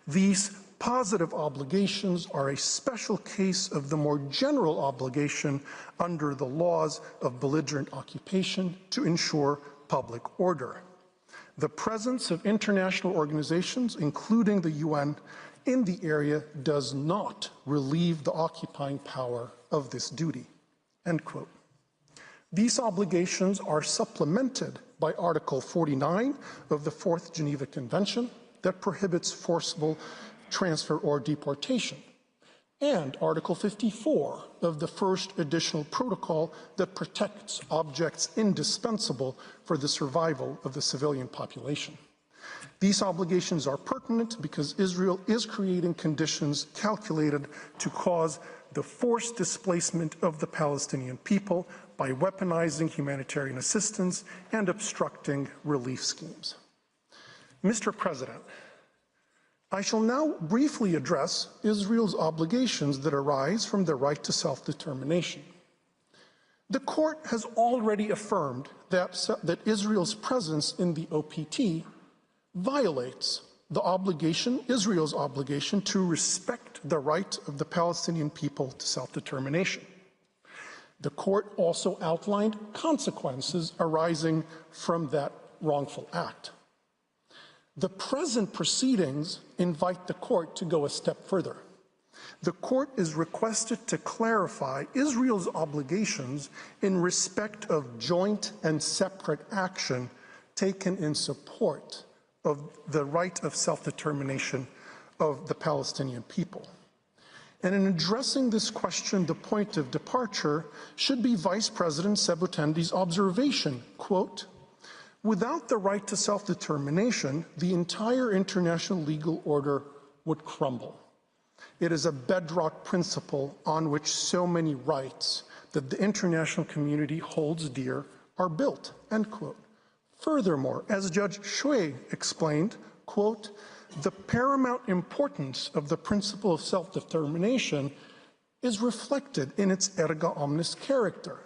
These positive obligations are a special case of the more general obligation under the laws of belligerent occupation to ensure public order. The presence of international organizations, including the UN, in the area does not relieve the occupying power of this duty, end quote. These obligations are supplemented by Article 49 of the 4th Geneva Convention that prohibits forcible transfer or deportation, and Article 54 of the 1st Additional Protocol that protects objects indispensable for the survival of the civilian population. These obligations are pertinent because Israel is creating conditions calculated to cause the forced displacement of the Palestinian people by weaponizing humanitarian assistance and obstructing relief schemes. Mr. President, I shall now briefly address Israel's obligations that arise from the right to self-determination. The court has already affirmed that Israel's presence in the OPT violates the obligation, Israel's obligation, to respect the right of the Palestinian people to self-determination. The court also outlined consequences arising from that wrongful act. The present proceedings invite the court to go a step further. The court is requested to clarify Israel's obligations in respect of joint and separate action taken in support of the right of self-determination of the Palestinian people. And in addressing this question, the point of departure should be Vice President Sebutendi's observation, quote, without the right to self-determination, the entire international legal order would crumble. It is a bedrock principle on which so many rights that the international community holds dear are built, end quote. Furthermore, as Judge Shui explained, quote, the paramount importance of the principle of self-determination is reflected in its erga omnes character,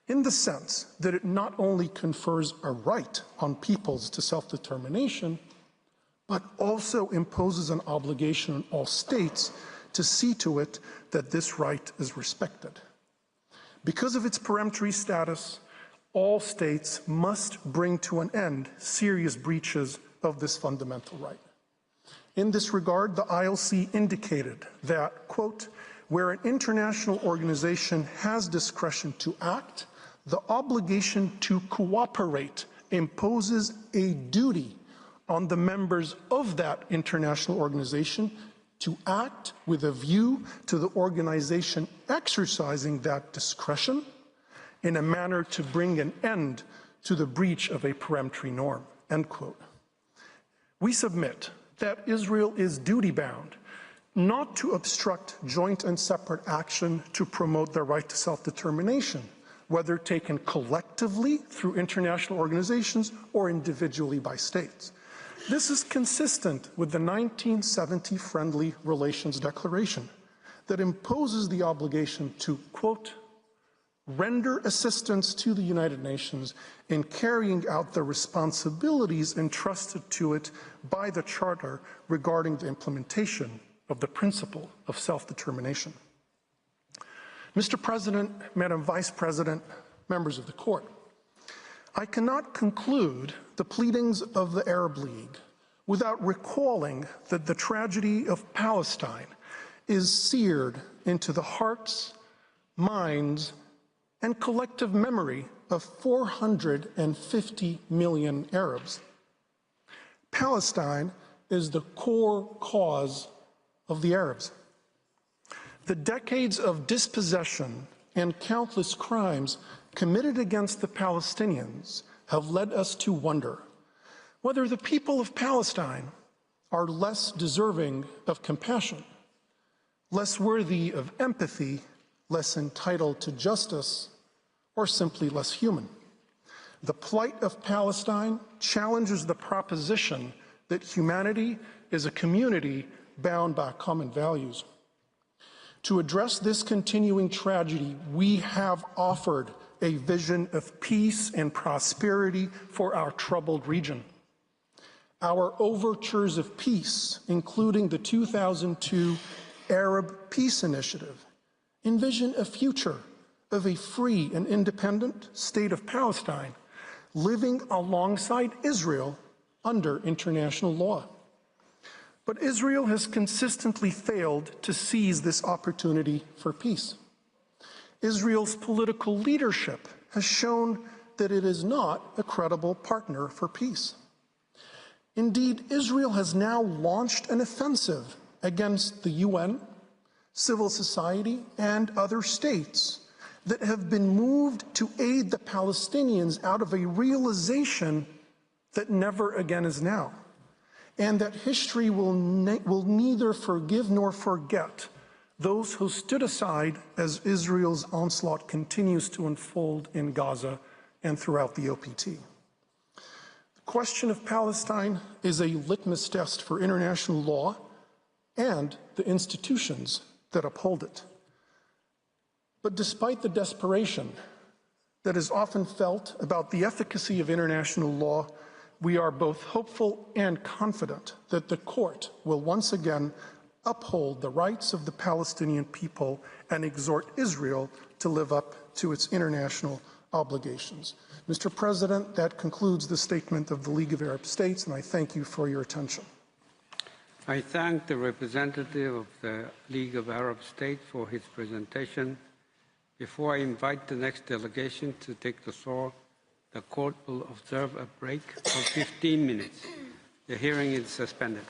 in the sense that it not only confers a right on peoples to self-determination, but also imposes an obligation on all states to see to it that this right is respected. Because of its peremptory status, All states must bring to an end serious breaches of this fundamental right. In this regard, the ILC indicated that, quote, where an international organization has discretion to act, the obligation to cooperate imposes a duty on the members of that international organization to act with a view to the organization exercising that discretion in a manner to bring an end to the breach of a peremptory norm, end quote. We submit that Israel is duty-bound not to obstruct joint and separate action to promote their right to self-determination, whether taken collectively through international organizations or individually by states. This is consistent with the 1970 Friendly Relations Declaration that imposes the obligation to, quote, render assistance to the United Nations in carrying out the responsibilities entrusted to it by the Charter regarding the implementation of the principle of self-determination. Mr. President, Madam Vice President, members of the Court, I cannot conclude the pleadings of the Arab League without recalling that the tragedy of Palestine is seared into the hearts, minds, and collective memory of 450 million Arabs. Palestine is the core cause of the Arabs. The decades of dispossession and countless crimes committed against the Palestinians have led us to wonder whether the people of Palestine are less deserving of compassion, less worthy of empathy, less entitled to justice, or simply less human. The plight of Palestine challenges the proposition that humanity is a community bound by common values. To address this continuing tragedy, we have offered a vision of peace and prosperity for our troubled region. Our overtures of peace, including the 2002 Arab Peace Initiative, envision a future of a free and independent state of Palestine living alongside Israel under international law. But Israel has consistently failed to seize this opportunity for peace. Israel's political leadership has shown that it is not a credible partner for peace. Indeed, Israel has now launched an offensive against the UN, civil society, and other states that have been moved to aid the Palestinians out of a realization that never again is now, and that history will neither forgive nor forget those who stood aside as Israel's onslaught continues to unfold in Gaza and throughout the OPT. The question of Palestine is a litmus test for international law and the institutions that uphold it. But despite the desperation that is often felt about the efficacy of international law, we are both hopeful and confident that the court will once again uphold the rights of the Palestinian people and exhort Israel to live up to its international obligations. Mr. President, that concludes the statement of the League of Arab States, and I thank you for your attention. I thank the representative of the League of Arab States for his presentation. Before I invite the next delegation to take the floor, the court will observe a break of 15 minutes. The hearing is suspended.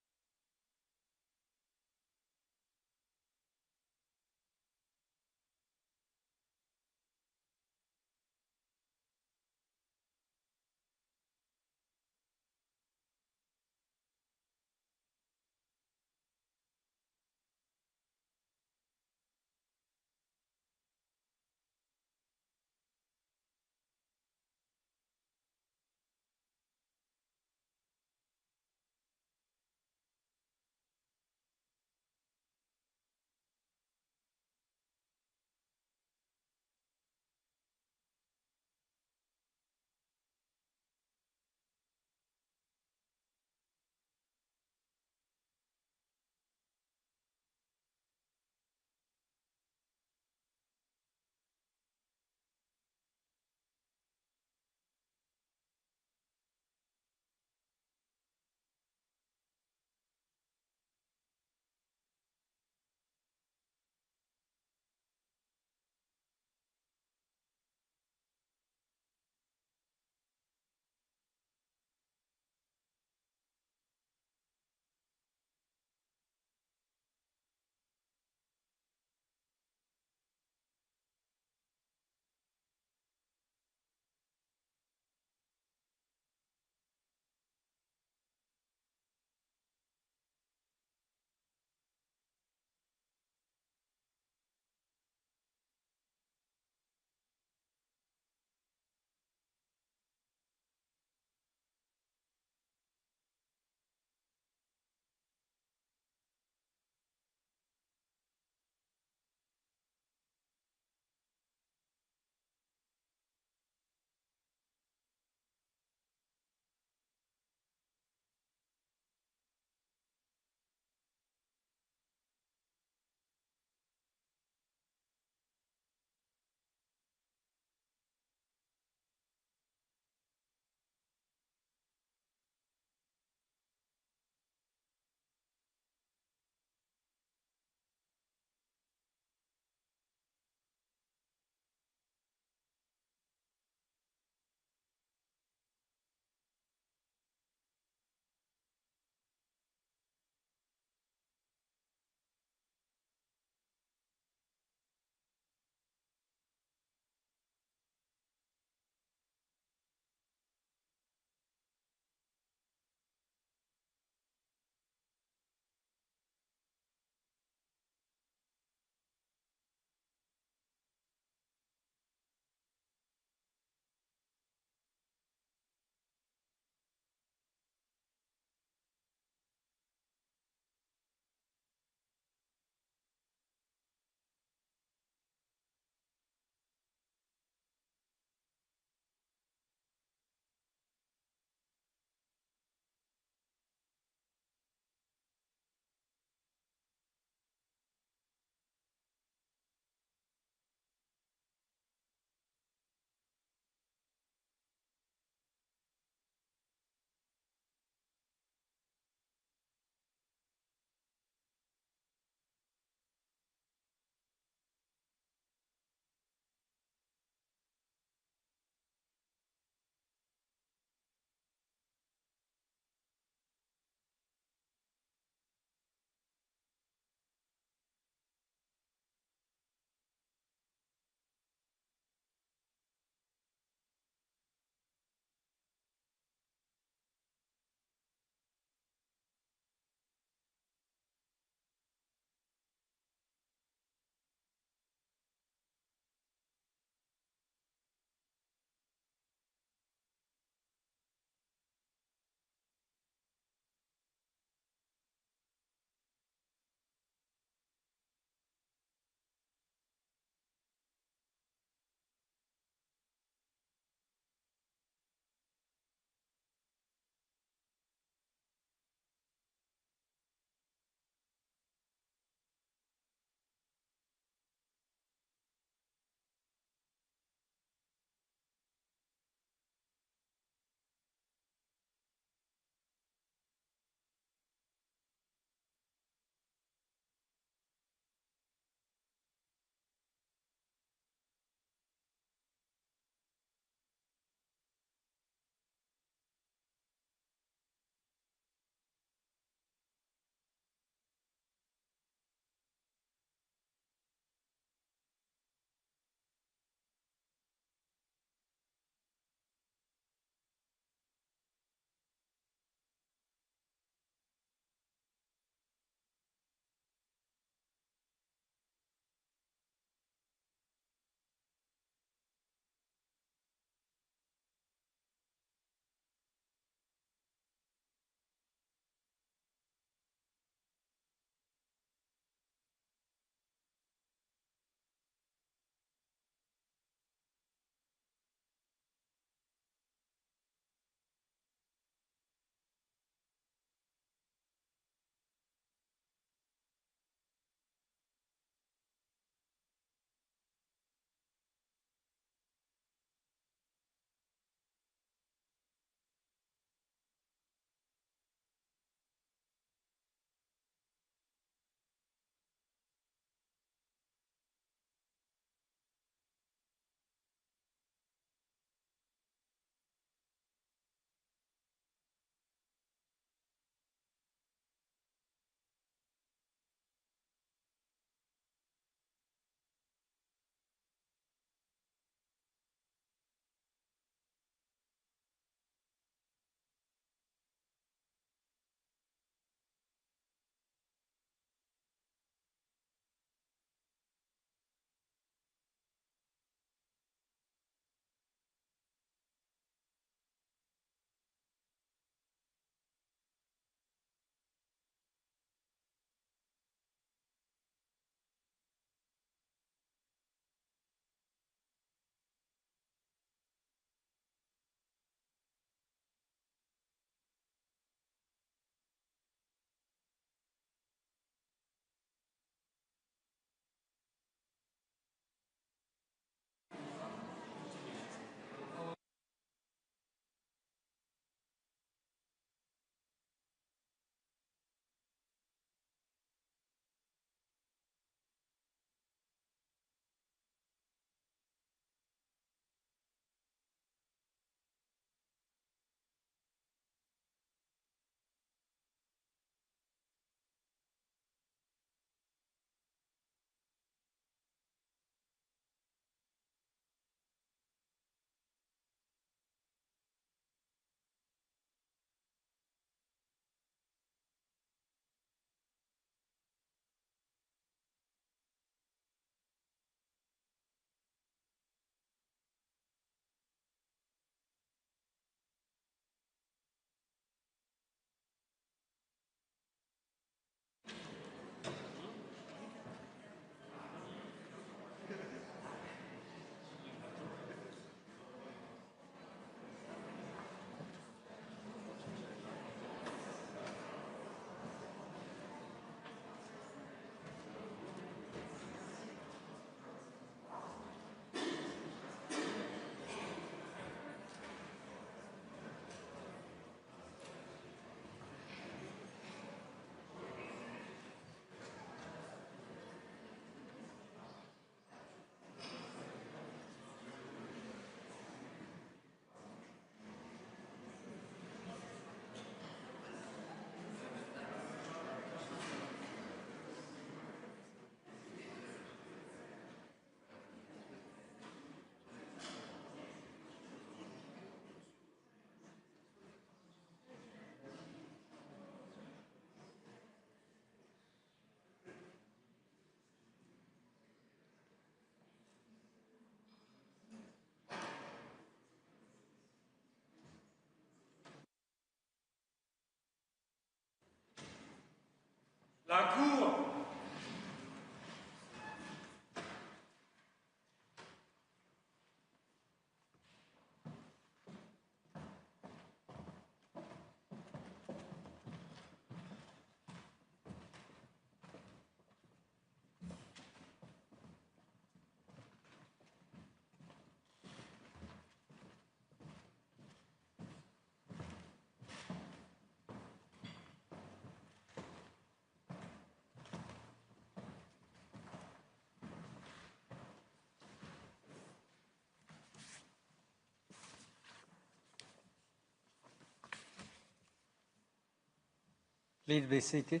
Please be seated.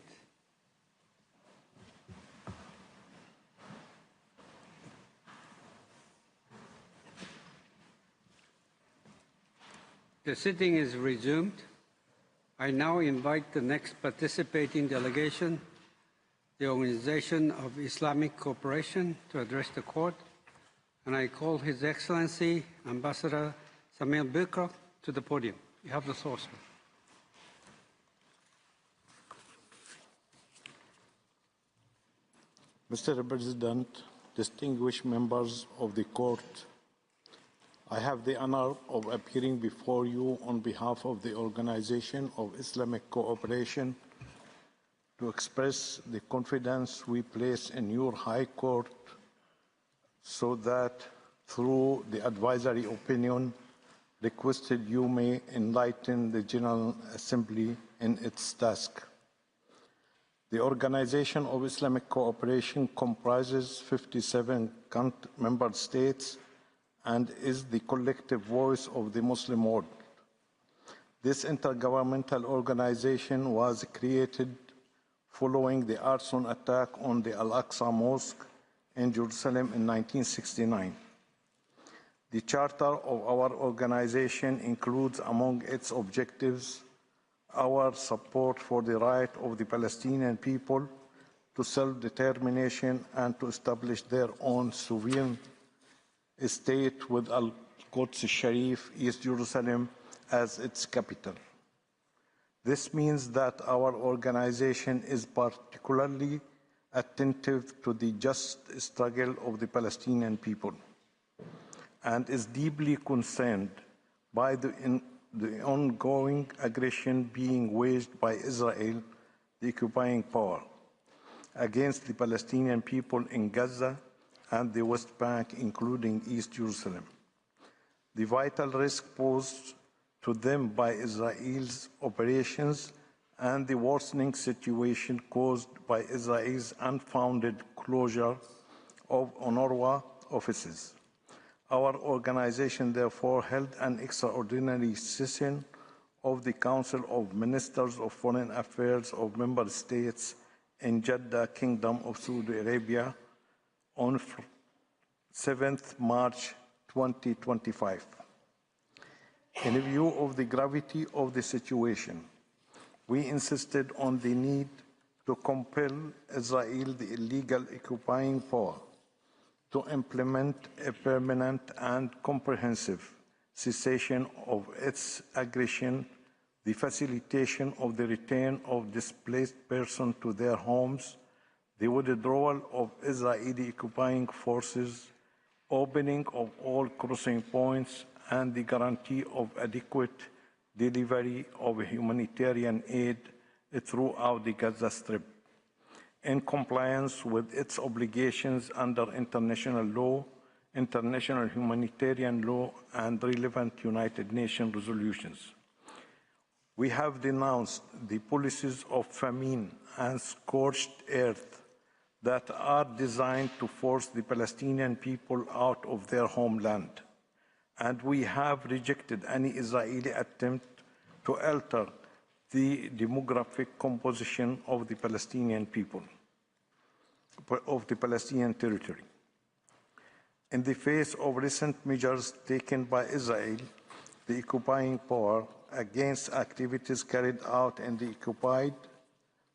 The sitting is resumed. I now invite the next participating delegation, the Organization of Islamic Cooperation, to address the court, and I call His Excellency Ambassador Samir Birkov to the podium. You have the floor, sir. Mr. President, distinguished members of the court, I have the honor of appearing before you on behalf of the Organization of Islamic Cooperation to express the confidence we place in your High Court so that through the advisory opinion requested you may enlighten the General Assembly in its task. The Organization of Islamic Cooperation comprises 57 member states and is the collective voice of the Muslim world. This intergovernmental organization was created following the arson attack on the Al-Aqsa Mosque in Jerusalem in 1969. The charter of our organization includes among its objectives our support for the right of the Palestinian people to self-determination and to establish their own sovereign state with Al-Quds Sharif, East Jerusalem, as its capital. This means that our organization is particularly attentive to the just struggle of the Palestinian people and is deeply concerned by the ongoing aggression being waged by Israel, the occupying power, against the Palestinian people in Gaza and the West Bank, including East Jerusalem. The vital risk posed to them by Israel's operations and the worsening situation caused by Israel's unfounded closure of UNRWA offices. Our organization therefore held an extraordinary session of the Council of Ministers of Foreign Affairs of member states in Jeddah, Kingdom of Saudi Arabia, on 7th March 2025. In view of the gravity of the situation, we insisted on the need to compel Israel, the illegal occupying power, to implement a permanent and comprehensive cessation of its aggression, the facilitation of the return of displaced persons to their homes, the withdrawal of Israeli occupying forces, opening of all crossing points, and the guarantee of adequate delivery of humanitarian aid throughout the Gaza Strip, in compliance with its obligations under international law, international humanitarian law, and relevant United Nations resolutions. We have denounced the policies of famine and scorched earth that are designed to force the Palestinian people out of their homeland, and we have rejected any Israeli attempt to alter the demographic composition of the Palestinian people, of the Palestinian territory. In the face of recent measures taken by Israel, the occupying power, against activities carried out in the occupied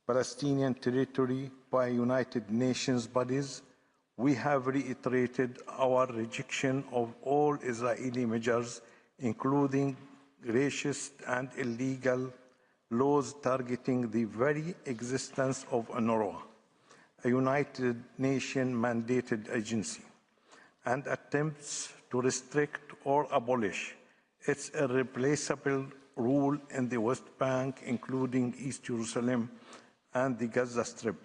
Palestinian territory by United Nations bodies, we have reiterated our rejection of all Israeli measures, including racist and illegal laws targeting the very existence of UNRWA, a United Nations mandated agency, and attempts to restrict or abolish its irreplaceable rule in the West Bank, including East Jerusalem and the Gaza Strip.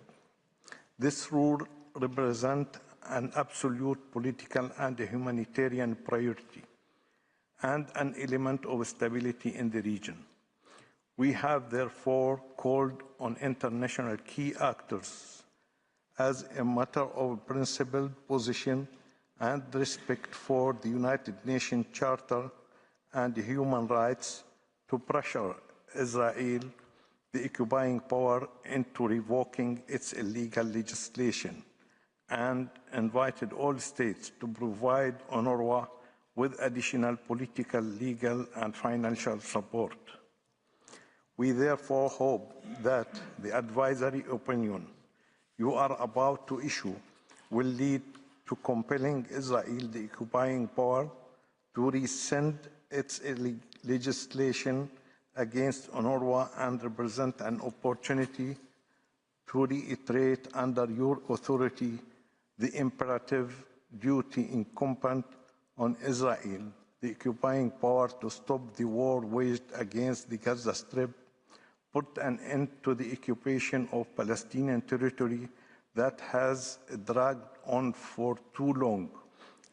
This rule represents an absolute political and humanitarian priority and an element of stability in the region. We have therefore called on international key actors as a matter of principled position and respect for the United Nations Charter and human rights to pressure Israel the occupying power into revoking its illegal legislation and invited all states to provide UNRWA with additional political, legal, and financial support. We therefore hope that the advisory opinion you are about to issue will lead to compelling Israel, the occupying power, to rescind its legislation against UNRWA and represent an opportunity to reiterate under your authority the imperative duty incumbent on Israel, the occupying power, to stop the war waged against the Gaza Strip, put an end to the occupation of Palestinian territory that has dragged on for too long,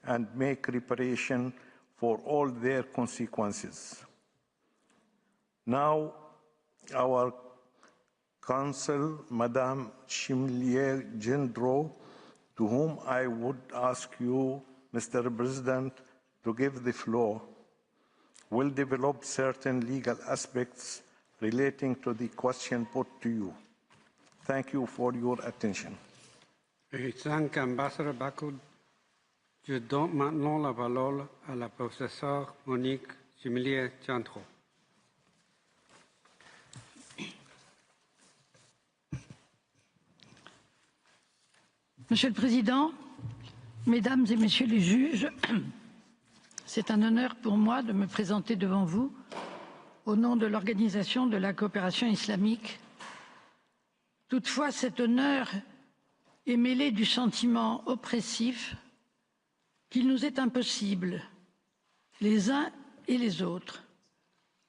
and make reparation for all their consequences. Now, our Counsel, Madame Chimlier Gendro, to whom I would ask you, Mr. President, to give the floor, will develop certain legal aspects relating to the question put to you. Thank you for your attention. Je thank Ambassador Bakoud. Je donne maintenant la parole à la professeure Monique Chimlier-Gendro. Monsieur le Président, Mesdames et Messieurs les juges, c'est un honneur pour moi de me présenter devant vous au nom de l'Organisation de la coopération islamique. Toutefois, cet honneur est mêlé du sentiment oppressif qu'il nous est impossible, les uns et les autres,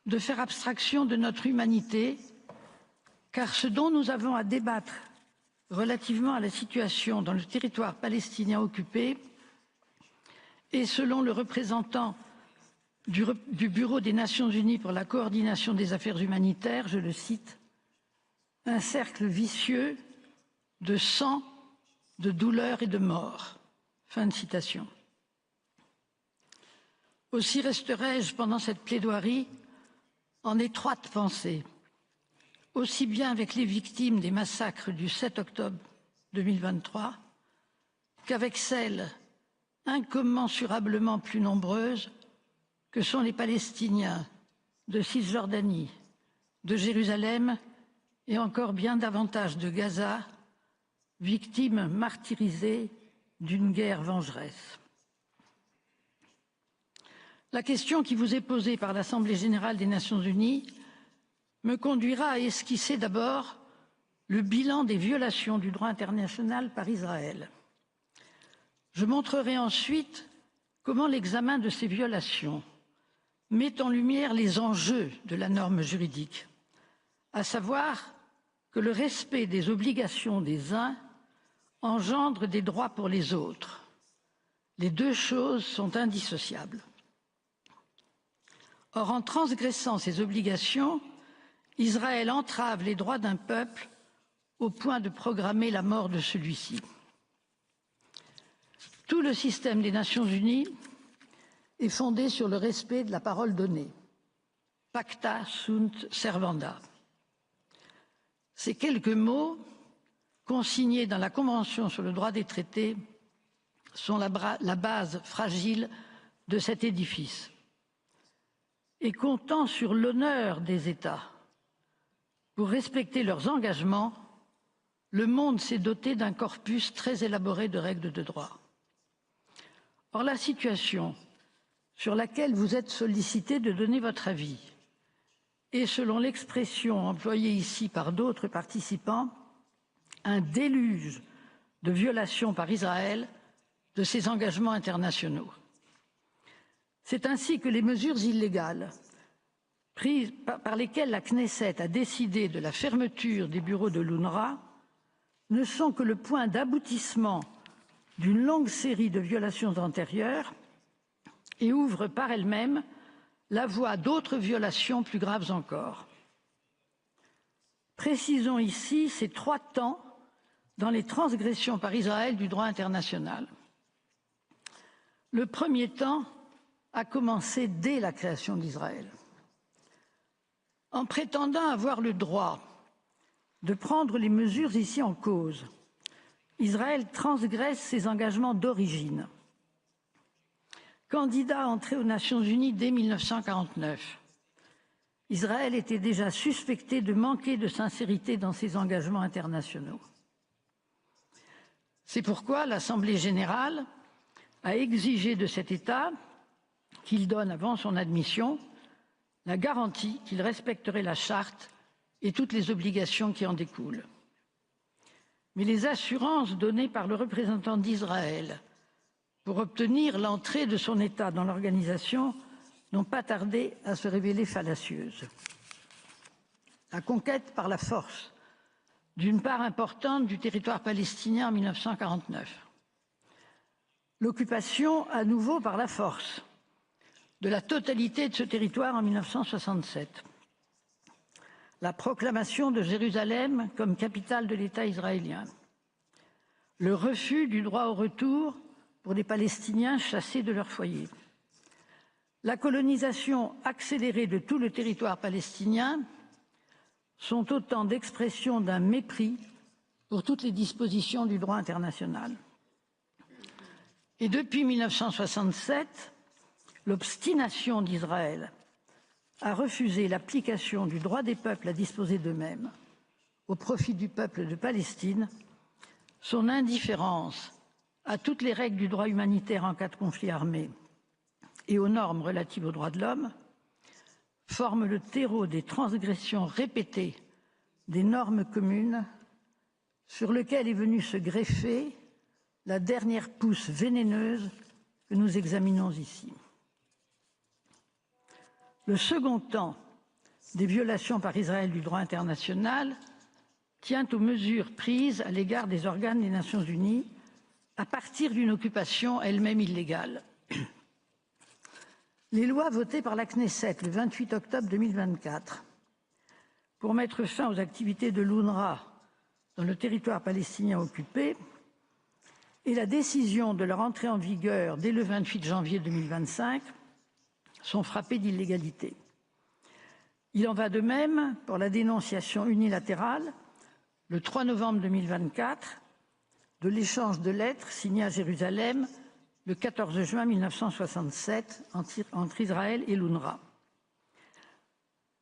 de faire abstraction de notre humanité, car ce dont nous avons à débattre relativement à la situation dans le territoire palestinien occupé est, selon le représentant du Bureau des Nations Unies pour la coordination des affaires humanitaires, je le cite, « un cercle vicieux de sang, de douleur et de mort ». Fin de citation. Aussi resterai-je pendant cette plaidoirie en étroite pensée, aussi bien avec les victimes des massacres du 7 octobre 2023 qu'avec celles incommensurablement plus nombreuses que sont les Palestiniens de Cisjordanie, de Jérusalem et encore bien davantage de Gaza, victimes martyrisées d'une guerre vengeresse. La question qui vous est posée par l'Assemblée générale des Nations unies me conduira à esquisser d'abord le bilan des violations du droit international par Israël. Je montrerai ensuite comment l'examen de ces violations met en lumière les enjeux de la norme juridique, à savoir que le respect des obligations des uns engendre des droits pour les autres. Les deux choses sont indissociables. Or, en transgressant ces obligations, Israël entrave les droits d'un peuple au point de programmer la mort de celui-ci. Tout le système des Nations Unies est fondé sur le respect de la parole donnée. Pacta sunt servanda. Ces quelques mots, consignés dans la Convention sur le droit des traités, sont la base fragile de cet édifice. Et comptant sur l'honneur des États pour respecter leurs engagements, le monde s'est doté d'un corpus très élaboré de règles de droit. Or, la situation sur laquelle vous êtes sollicité de donner votre avis est, selon l'expression employée ici par d'autres participants, un déluge de violations par Israël de ses engagements internationaux. C'est ainsi que les mesures illégales prises par lesquelles la Knesset a décidé de la fermeture des bureaux de l'UNRWA ne sont que le point d'aboutissement d'une longue série de violations antérieures et ouvrent par elles-mêmes la voie à d'autres violations plus graves encore. Précisons ici ces trois temps dans les transgressions par Israël du droit international. Le premier temps a commencé dès la création d'Israël. En prétendant avoir le droit de prendre les mesures ici en cause, Israël transgresse ses engagements d'origine. Candidat à entrer aux Nations Unies dès 1949, Israël était déjà suspecté de manquer de sincérité dans ses engagements internationaux. C'est pourquoi l'Assemblée générale a exigé de cet État qu'il donne avant son admission la garantie qu'il respecterait la charte et toutes les obligations qui en découlent. Mais les assurances données par le représentant d'Israël pour obtenir l'entrée de son État dans l'organisation n'ont pas tardé à se révéler fallacieuses. La conquête par la force d'une part importante du territoire palestinien en 1949, l'occupation à nouveau par la force de la totalité de ce territoire en 1967, la proclamation de Jérusalem comme capitale de l'État israélien, le refus du droit au retour pour les Palestiniens chassés de leur foyer, la colonisation accélérée de tout le territoire palestinien sont autant d'expressions d'un mépris pour toutes les dispositions du droit international. Et depuis 1967, l'obstination d'Israël a refusé l'application du droit des peuples à disposer d'eux-mêmes au profit du peuple de Palestine, son indifférence à toutes les règles du droit humanitaire en cas de conflit armé et aux normes relatives aux droits de l'homme, forme le terreau des transgressions répétées des normes communes sur lequel est venue se greffer la dernière pousse vénéneuse que nous examinons ici. Le second temps des violations par Israël du droit international tient aux mesures prises à l'égard des organes des Nations Unies à partir d'une occupation elle-même illégale. Les lois votées par la Knesset le 28 octobre 2024 pour mettre fin aux activités de l'UNRWA dans le territoire palestinien occupé et la décision de leur entrée en vigueur dès le 28 janvier 2025 sont frappées d'illégalité. Il en va de même pour la dénonciation unilatérale, le 3 novembre 2024, de l'échange de lettres signé à Jérusalem le 14 juin 1967 entre Israël et l'UNRWA.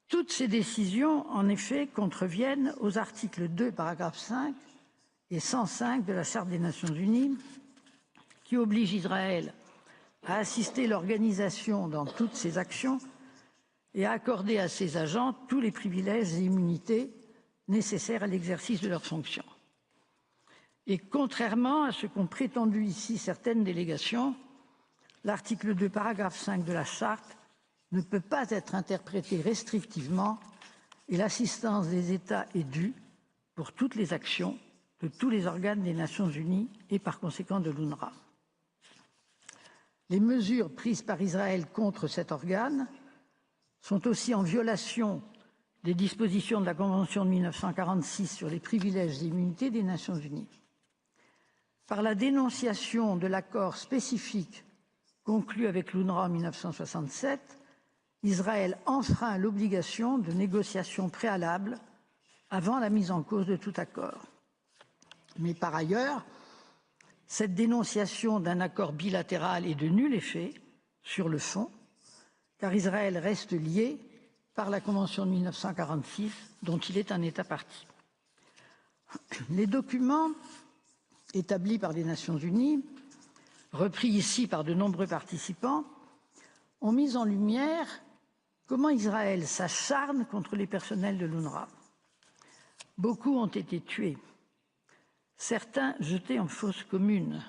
Toutes ces décisions, en effet, contreviennent aux articles 2, paragraphe 5 et 105 de la Charte des Nations Unies, qui obligent Israël à assister l'organisation dans toutes ses actions et à accorder à ses agents tous les privilèges et immunités nécessaires à l'exercice de leurs fonctions. Et contrairement à ce qu'ont prétendu ici certaines délégations, l'article 2, paragraphe 5 de la Charte ne peut pas être interprété restrictivement et l'assistance des États est due pour toutes les actions de tous les organes des Nations Unies et par conséquent de l'UNRWA. Les mesures prises par Israël contre cet organe sont aussi en violation des dispositions de la Convention de 1946 sur les privilèges et immunités des Nations Unies. Par la dénonciation de l'accord spécifique conclu avec l'UNRWA en 1967, Israël enfreint l'obligation de négociation préalable avant la mise en cause de tout accord. Mais par ailleurs, cette dénonciation d'un accord bilatéral est de nul effet sur le fond, car Israël reste lié par la Convention de 1946, dont il est un État partie. Les documents établis par les Nations Unies, repris ici par de nombreux participants, ont mis en lumière comment Israël s'acharne contre les personnels de l'UNRWA. Beaucoup ont été tués, certains jetés en fosse commune,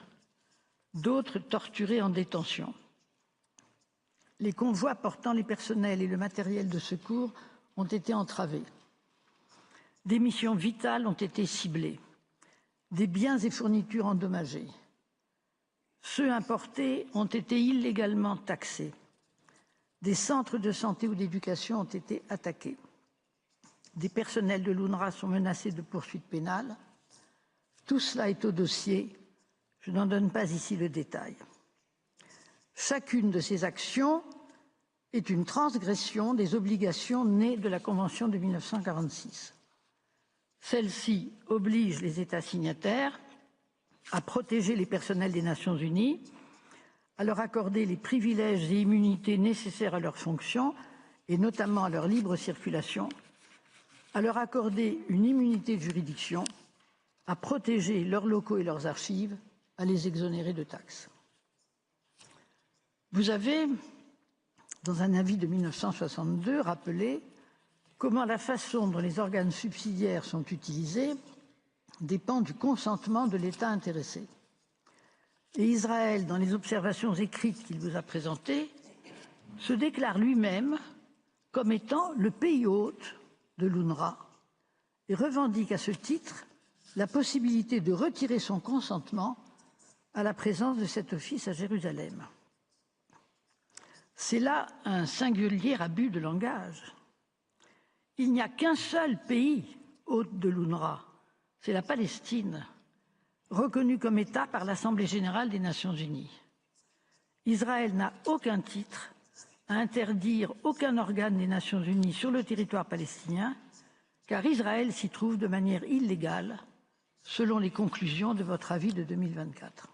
d'autres torturés en détention. Les convois portant les personnels et le matériel de secours ont été entravés. Des missions vitales ont été ciblées, des biens et fournitures endommagés. Ceux importés ont été illégalement taxés. Des centres de santé ou d'éducation ont été attaqués. Des personnels de l'UNRWA sont menacés de poursuites pénales. Tout cela est au dossier. Je n'en donne pas ici le détail. Chacune de ces actions est une transgression des obligations nées de la Convention de 1946. Celle-ci oblige les États signataires à protéger les personnels des Nations Unies, à leur accorder les privilèges et immunités nécessaires à leurs fonctions, et notamment à leur libre circulation, à leur accorder une immunité de juridiction, à protéger leurs locaux et leurs archives, à les exonérer de taxes. Vous avez, dans un avis de 1962, rappelé comment la façon dont les organes subsidiaires sont utilisés dépend du consentement de l'État intéressé. Et Israël, dans les observations écrites qu'il vous a présentées, se déclare lui-même comme étant le pays hôte de l'UNRWA et revendique à ce titre la possibilité de retirer son consentement à la présence de cet office à Jérusalem. C'est là un singulier abus de langage. Il n'y a qu'un seul pays hôte de l'UNRWA, c'est la Palestine, reconnue comme État par l'Assemblée générale des Nations unies. Israël n'a aucun titre à interdire aucun organe des Nations unies sur le territoire palestinien, car Israël s'y trouve de manière illégale, selon les conclusions de votre avis de 2024.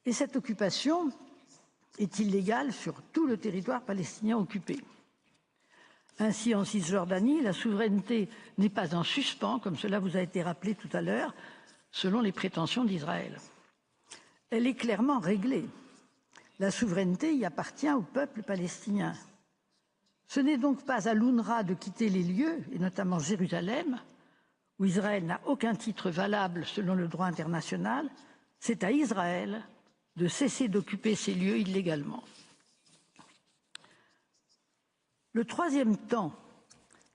Et cette occupation est illégale sur tout le territoire palestinien occupé. Ainsi, en Cisjordanie, la souveraineté n'est pas en suspens, comme cela vous a été rappelé tout à l'heure, selon les prétentions d'Israël. Elle est clairement réglée. La souveraineté y appartient au peuple palestinien. Ce n'est donc pas à l'UNRWA de quitter les lieux, et notamment Jérusalem, où Israël n'a aucun titre valable selon le droit international, c'est à Israël de cesser d'occuper ces lieux illégalement. Le troisième temps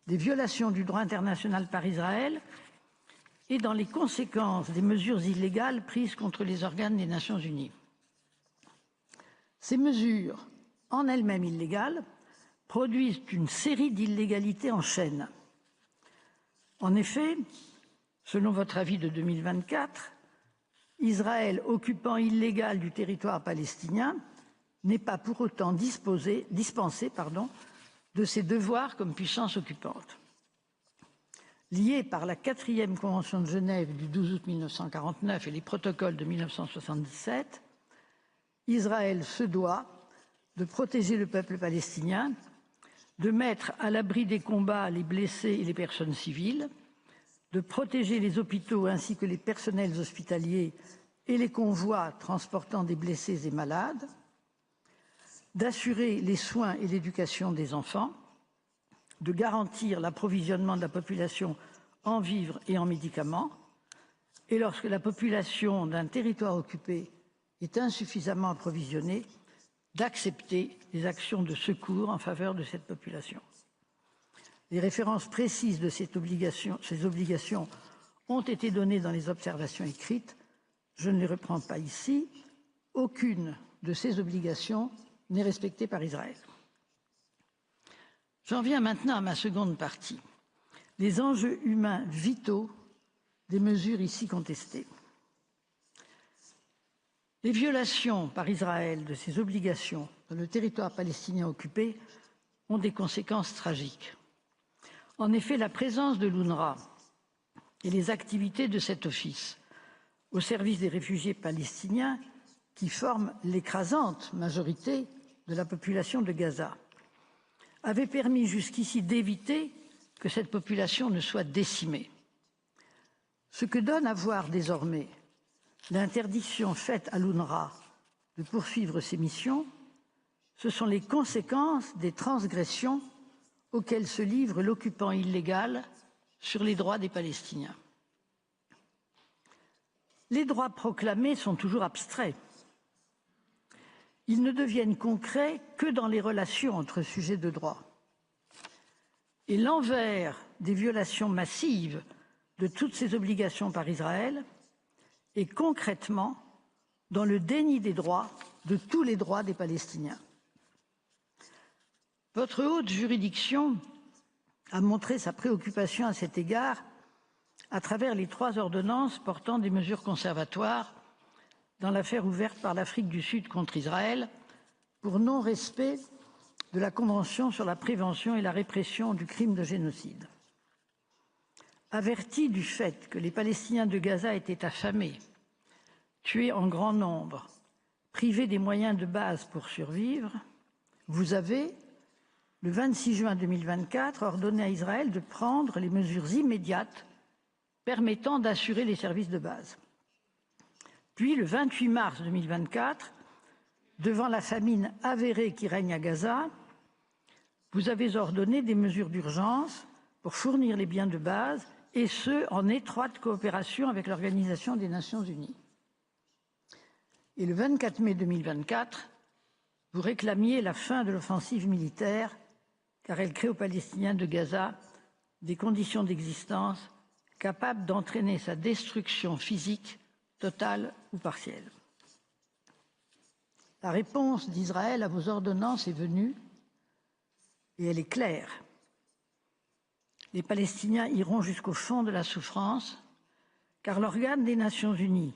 des violations du droit international par Israël est dans les conséquences des mesures illégales prises contre les organes des Nations unies. Ces mesures, en elles-mêmes illégales, produisent une série d'illégalités en chaîne. En effet, selon votre avis de 2024, Israël, occupant illégal du territoire palestinien, n'est pas pour autant dispensé de ses devoirs comme puissance occupante. Lié par la 4e Convention de Genève du 12 août 1949 et les protocoles de 1977, Israël se doit de protéger le peuple palestinien, de mettre à l'abri des combats les blessés et les personnes civiles, de protéger les hôpitaux ainsi que les personnels hospitaliers et les convois transportant des blessés et malades, d'assurer les soins et l'éducation des enfants, de garantir l'approvisionnement de la population en vivres et en médicaments, et lorsque la population d'un territoire occupé est insuffisamment approvisionnée, d'accepter les actions de secours en faveur de cette population. Les références précises de ces obligations ont été données dans les observations écrites. Je ne les reprends pas ici. Aucune de ces obligations n'est respectée par Israël. J'en viens maintenant à ma seconde partie, les enjeux humains vitaux des mesures ici contestées. Les violations par Israël de ses obligations dans le territoire palestinien occupé ont des conséquences tragiques. En effet, la présence de l'UNRWA et les activités de cet office au service des réfugiés palestiniens, qui forment l'écrasante majorité de la population de Gaza, avaient permis jusqu'ici d'éviter que cette population ne soit décimée. Ce que donne à voir désormais l'interdiction faite à l'UNRWA de poursuivre ses missions, ce sont les conséquences des transgressions auxquelles se livre l'occupant illégal sur les droits des Palestiniens. Les droits proclamés sont toujours abstraits. Ils ne deviennent concrets que dans les relations entre sujets de droit. Et l'envers des violations massives de toutes ces obligations par Israël est concrètement dans le déni des droits, de tous les droits des Palestiniens. Votre haute juridiction a montré sa préoccupation à cet égard à travers les 3 ordonnances portant des mesures conservatoires dans l'affaire ouverte par l'Afrique du Sud contre Israël pour non-respect de la Convention sur la prévention et la répression du crime de génocide. Avertis du fait que les Palestiniens de Gaza étaient affamés, tués en grand nombre, privés des moyens de base pour survivre, vous avez, le 26 juin 2024, ordonné à Israël de prendre les mesures immédiates permettant d'assurer les services de base. Puis, le 28 mars 2024, devant la famine avérée qui règne à Gaza, vous avez ordonné des mesures d'urgence pour fournir les biens de base, et ce, en étroite coopération avec l'Organisation des Nations Unies. Et le 24 mai 2024, vous réclamiez la fin de l'offensive militaire, car elle crée aux Palestiniens de Gaza des conditions d'existence capables d'entraîner sa destruction physique totale ou partielle. La réponse d'Israël à vos ordonnances est venue, et elle est claire. Les Palestiniens iront jusqu'au fond de la souffrance, car l'organe des Nations Unies,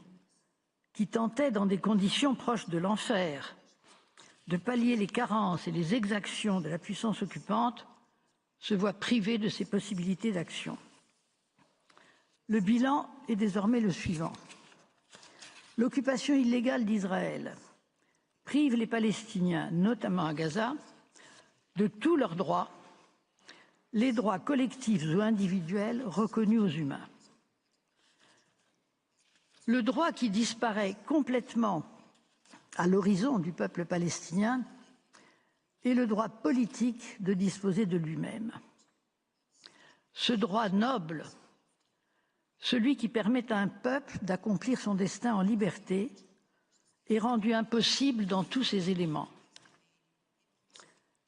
qui tentait dans des conditions proches de l'enfer de pallier les carences et les exactions de la puissance occupante, se voit privé de ses possibilités d'action. Le bilan est désormais le suivant. L'occupation illégale d'Israël prive les Palestiniens, notamment à Gaza, de tous leurs droits, les droits collectifs ou individuels reconnus aux humains. Le droit qui disparaît complètement à l'horizon du peuple palestinien est le droit politique de disposer de lui-même. Ce droit noble, celui qui permet à un peuple d'accomplir son destin en liberté, est rendu impossible dans tous ses éléments.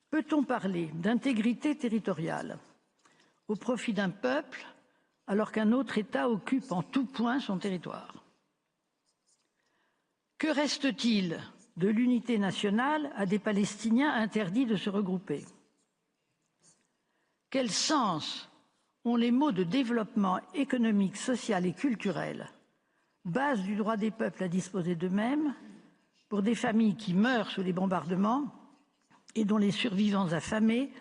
Peut-on parler d'intégrité territoriale au profit d'un peuple alors qu'un autre État occupe en tout point son territoire? Que reste-t-il de l'unité nationale à des Palestiniens interdits de se regrouper? Quel sens ont les mots de développement économique, social et culturel, base du droit des peuples à disposer d'eux-mêmes, pour des familles qui meurent sous les bombardements et dont les survivants affamés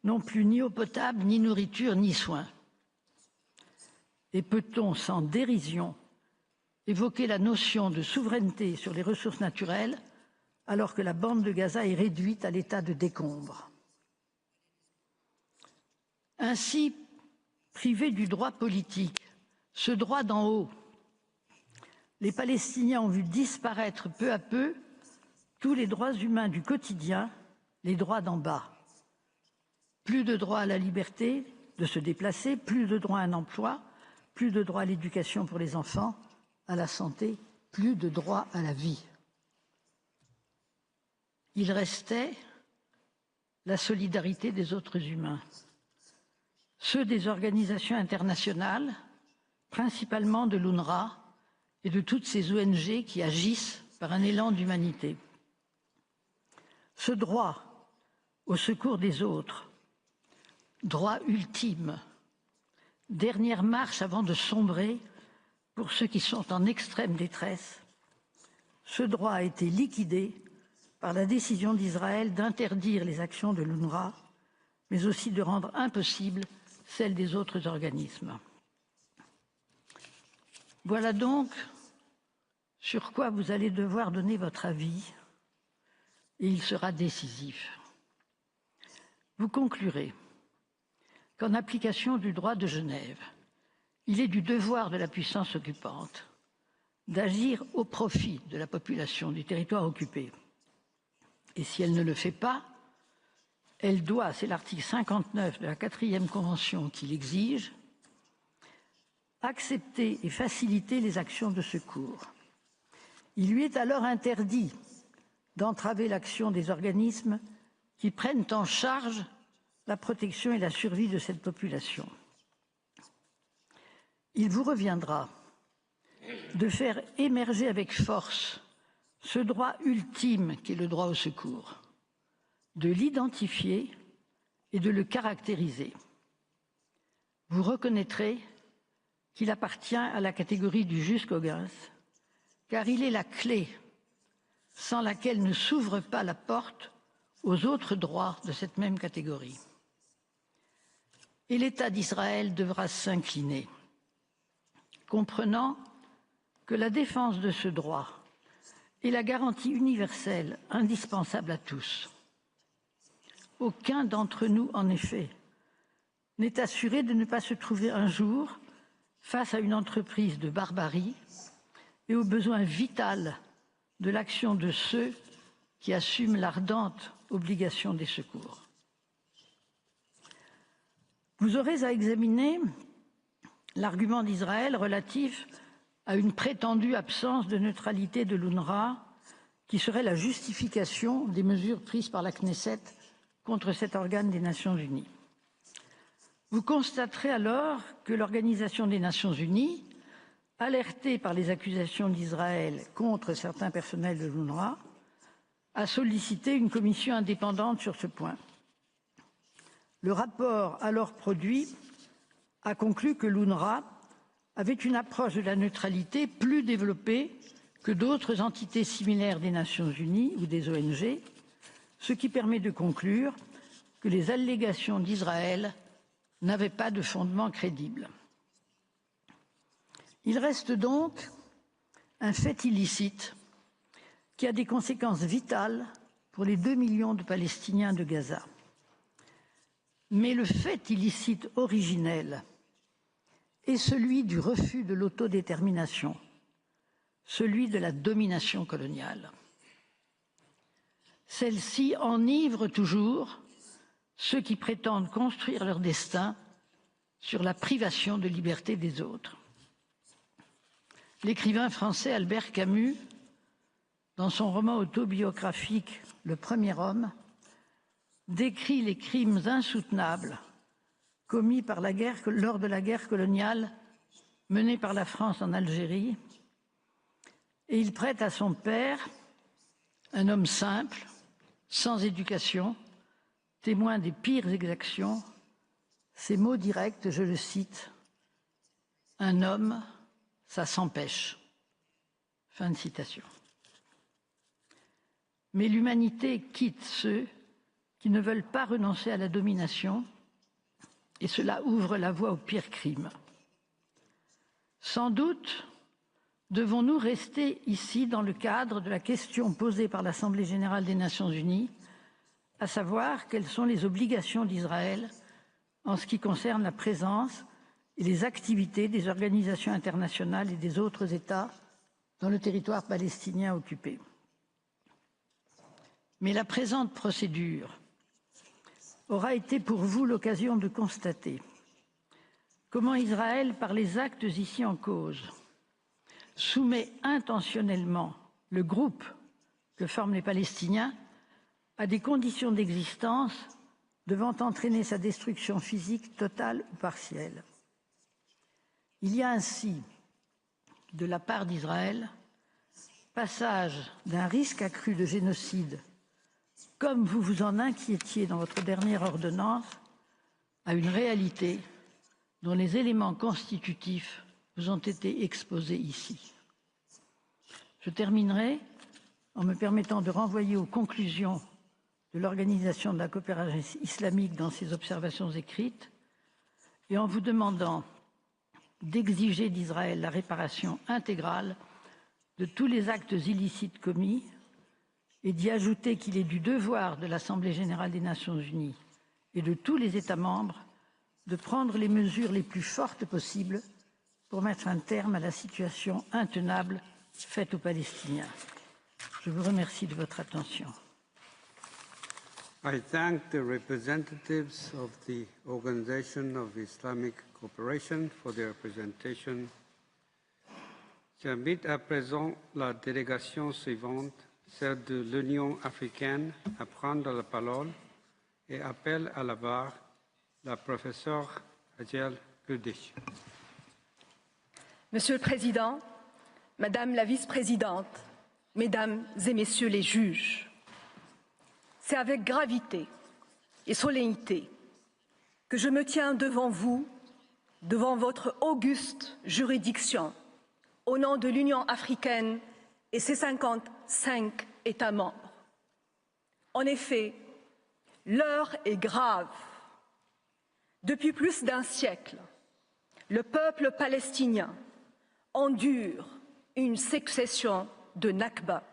n'ont plus ni eau potable, ni nourriture, ni soins? Et peut-on, sans dérision, évoquer la notion de souveraineté sur les ressources naturelles alors que la bande de Gaza est réduite à l'état de décombre? Ainsi, privés du droit politique, ce droit d'en haut, les Palestiniens ont vu disparaître peu à peu tous les droits humains du quotidien, les droits d'en bas. Plus de droit à la liberté de se déplacer, plus de droit à un emploi, plus de droit à l'éducation pour les enfants, à la santé, plus de droit à la vie. Il restait la solidarité des autres humains, ceux des organisations internationales, principalement de l'UNRWA et de toutes ces ONG qui agissent par un élan d'humanité. Ce droit au secours des autres, droit ultime, dernière marche avant de sombrer pour ceux qui sont en extrême détresse, ce droit a été liquidé par la décision d'Israël d'interdire les actions de l'UNRWA, mais aussi de rendre impossible celles des autres organismes. Voilà donc sur quoi vous allez devoir donner votre avis, et il sera décisif. Vous conclurez qu'en application du droit de Genève, il est du devoir de la puissance occupante d'agir au profit de la population du territoire occupé. Et si elle ne le fait pas, elle doit, c'est l'article 59 de la 4e Convention qui l'exige, accepter et faciliter les actions de secours. Il lui est alors interdit d'entraver l'action des organismes qui prennent en charge la protection et la survie de cette population. Il vous reviendra de faire émerger avec force ce droit ultime qu'est le droit au secours, de l'identifier et de le caractériser. Vous reconnaîtrez qu'il appartient à la catégorie du jus cogens, car il est la clé sans laquelle ne s'ouvre pas la porte aux autres droits de cette même catégorie. et l'État d'Israël devra s'incliner, comprenant que la défense de ce droit est la garantie universelle indispensable à tous. Aucun d'entre nous, en effet, n'est assuré de ne pas se trouver un jour face à une entreprise de barbarie et au besoin vital de l'action de ceux qui assument l'ardente obligation des secours. Vous aurez à examiner l'argument d'Israël relatif à une prétendue absence de neutralité de l'UNRWA qui serait la justification des mesures prises par la Knesset contre cet organe des Nations Unies. Vous constaterez alors que l'Organisation des Nations Unies, alertée par les accusations d'Israël contre certains personnels de l'UNRWA, a sollicité une commission indépendante sur ce point. Le rapport alors produit a conclu que l'UNRWA avait une approche de la neutralité plus développée que d'autres entités similaires des Nations Unies ou des ONG, ce qui permet de conclure que les allégations d'Israël n'avaient pas de fondement crédible. Il reste donc un fait illicite qui a des conséquences vitales pour les 2 millions de Palestiniens de Gaza. Mais le fait illicite originel est celui du refus de l'autodétermination, celui de la domination coloniale. Celle-ci enivre toujours ceux qui prétendent construire leur destin sur la privation de liberté des autres. L'écrivain français Albert Camus, dans son roman autobiographique « Le premier homme », décrit les crimes insoutenables commis par lors de la guerre coloniale menée par la France en Algérie, et il prête à son père, un homme simple, sans éducation, témoin des pires exactions, ces mots directs, je le cite, « Un homme, ça s'empêche ». Fin de citation. Mais l'humanité quitte ceux qui ne veulent pas renoncer à la domination, et cela ouvre la voie aux pires crimes. Sans doute devons-nous rester ici dans le cadre de la question posée par l'Assemblée générale des Nations unies, à savoir quelles sont les obligations d'Israël en ce qui concerne la présence et les activités des organisations internationales et des autres États dans le territoire palestinien occupé. Mais la présente procédure aura été pour vous l'occasion de constater comment Israël, par les actes ici en cause, soumet intentionnellement le groupe que forment les Palestiniens à des conditions d'existence devant entraîner sa destruction physique totale ou partielle. Il y a ainsi, de la part d'Israël, passage d'un risque accru de génocide, comme vous vous en inquiétiez dans votre dernière ordonnance, à une réalité dont les éléments constitutifs vous ont été exposés ici. Je terminerai en me permettant de renvoyer aux conclusions de l'Organisation de la coopération islamique dans ses observations écrites et en vous demandant d'exiger d'Israël la réparation intégrale de tous les actes illicites commis et d'y ajouter qu'il est du devoir de l'Assemblée générale des Nations unies et de tous les États membres de prendre les mesures les plus fortes possibles pour mettre un terme à la situation intenable faite aux Palestiniens. Je vous remercie de votre attention. I thank the representatives of the Organization of Islamic Cooperation for their presentation. J'invite à présent la délégation suivante, celle de l'Union africaine, à prendre la parole et appelle à la barre la professeure HAGUE. Monsieur le Président, Madame la Vice-présidente, Mesdames et Messieurs les juges, c'est avec gravité et solennité que je me tiens devant vous, devant votre auguste juridiction, au nom de l'Union africaine et ses 55 États membres. En effet, l'heure est grave. Depuis plus d'un siècle, le peuple palestinien endure une succession de Nakba.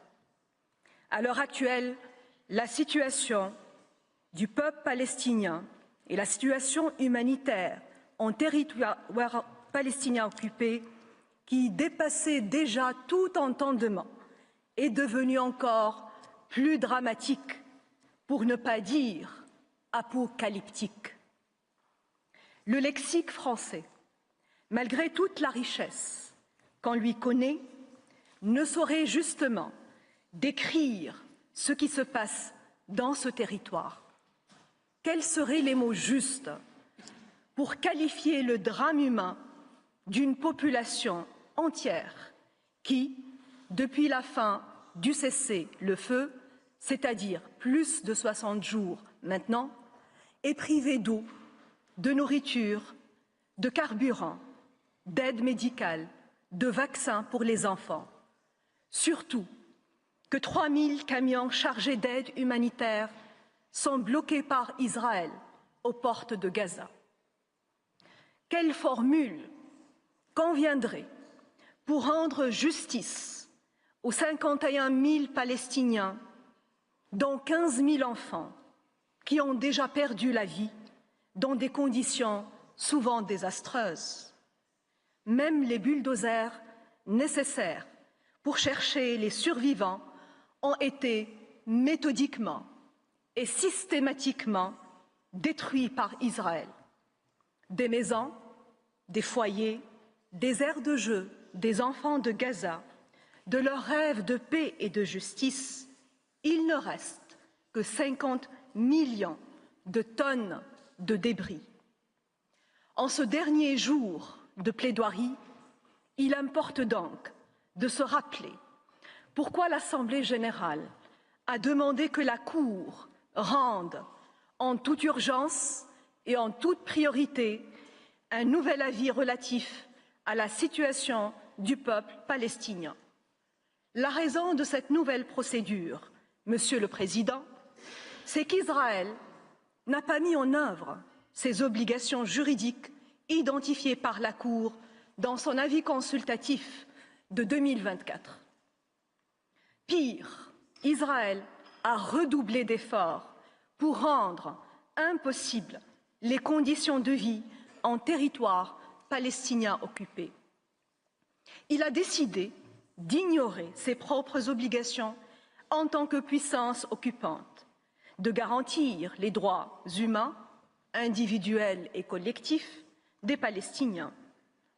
À l'heure actuelle, la situation du peuple palestinien et la situation humanitaire en territoire palestinien occupé, qui dépassait déjà tout entendement, est devenue encore plus dramatique, pour ne pas dire apocalyptique. Le lexique français, malgré toute la richesse qu'on lui connaît, ne saurait justement décrire ce qui se passe dans ce territoire. Quels seraient les mots justes pour qualifier le drame humain d'une population entière qui, depuis la fin du cessez-le-feu, c'est-à-dire plus de 60 jours maintenant, est privée d'eau, de nourriture, de carburant, d'aide médicale, de vaccins pour les enfants. Surtout que 3000 camions chargés d'aide humanitaire sont bloqués par Israël aux portes de Gaza. Quelle formule conviendrait pour rendre justice aux 51 000 Palestiniens, dont 15 000 enfants, qui ont déjà perdu la vie dans des conditions souvent désastreuses? Même les bulldozers nécessaires pour chercher les survivants ont été méthodiquement et systématiquement détruits par Israël. Des maisons, des foyers, des aires de jeu des enfants de Gaza, de leurs rêves de paix et de justice, il ne reste que 50 millions de tonnes de débris. En ce dernier jour de plaidoirie, il importe donc de se rappeler pourquoi l'Assemblée générale a demandé que la Cour rende en toute urgence et en toute priorité un nouvel avis relatif à la situation du peuple palestinien. La raison de cette nouvelle procédure, Monsieur le Président, c'est qu'Israël n'a pas mis en œuvre ses obligations juridiques identifiées par la Cour dans son avis consultatif de 2024. Pire, Israël a redoublé d'efforts pour rendre impossibles les conditions de vie en territoire palestinien occupé. Il a décidé d'ignorer ses propres obligations en tant que puissance occupante, de garantir les droits humains, individuels et collectifs des Palestiniens.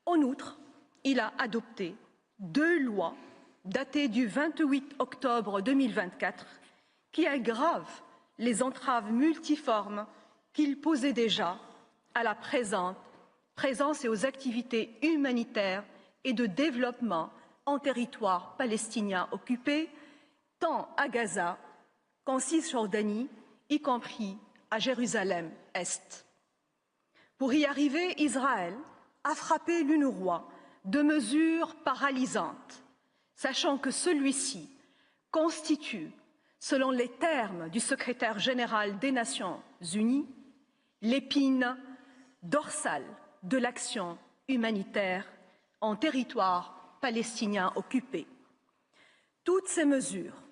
En outre, il a adopté 2 lois datées du 28 octobre 2024 qui aggravent les multiformes qu'il posait déjà à la présence et aux activités humanitaires et de développement en territoire palestinien occupé, tant à Gaza qu'en Cisjordanie, y compris à Jérusalem-Est. Pour y arriver, Israël a frappé l'UNRWA de mesures paralysantes, sachant que celui-ci constitue, selon les termes du secrétaire général des Nations Unies, l'épine dorsale de l'action humanitaire en territoire palestinien occupé. Toutes ces mesures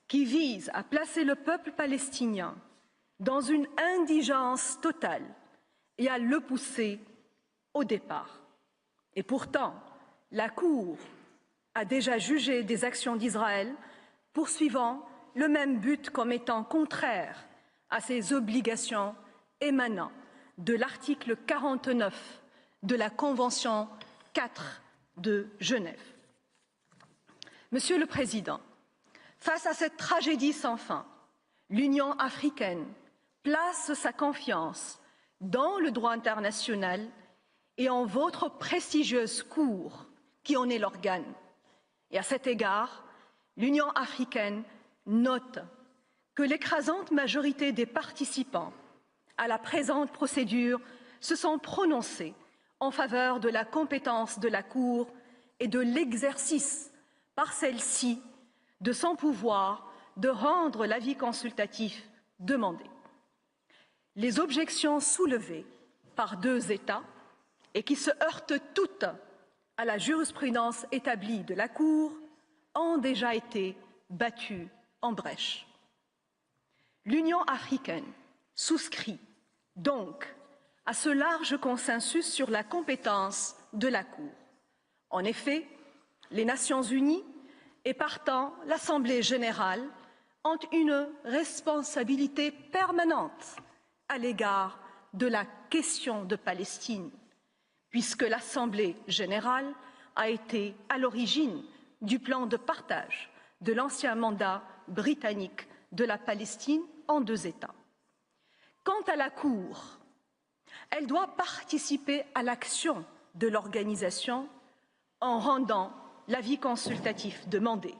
qui visent à placer le peuple palestinien dans une indigence totale et à le pousser au départ. Et pourtant, la Cour a déjà jugé des actions d'Israël poursuivant le même but comme étant contraire à ses obligations émanant de l'article 49 de la Convention 4 de Genève. Monsieur le Président, face à cette tragédie sans fin, l'Union africaine place sa confiance dans le droit international et en votre prestigieuse Cour qui en est l'organe. Et à cet égard, l'Union africaine note que l'écrasante majorité des participants à la présente procédure se sont prononcés en faveur de la compétence de la Cour et de l'exercice par celle-ci de son pouvoir de rendre l'avis consultatif demandé. les objections soulevées par 2 États et qui se heurtent toutes à la jurisprudence établie de la Cour ont déjà été battues en brèche. L'Union africaine souscrit donc à ce large consensus sur la compétence de la Cour. En effet, les Nations unies et partant l'Assemblée générale ont une responsabilité permanente à l'égard de la question de Palestine, puisque l'Assemblée générale a été à l'origine du plan de partage de l'ancien mandat britannique de la Palestine en 2 États. Quant à la Cour, elle doit participer à l'action de l'organisation en rendant l'avis consultatif demandé.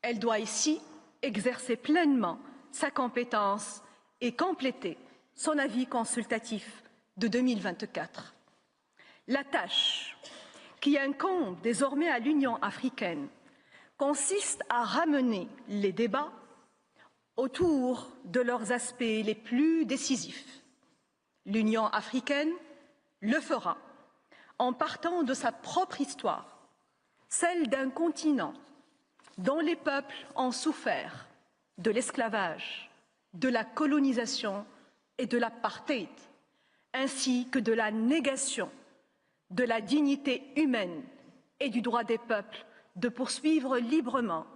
Elle doit ici exercer pleinement sa compétence et compléter son avis consultatif de 2024. La tâche qui incombe désormais à l'Union africaine consiste à ramener les débats autour de leurs aspects les plus décisifs. L'Union africaine le fera en partant de sa propre histoire, celle d'un continent dont les peuples ont souffert de l'esclavage, de la colonisation et de l'apartheid, ainsi que de la négation de la dignité humaine et du droit des peuples de poursuivre librement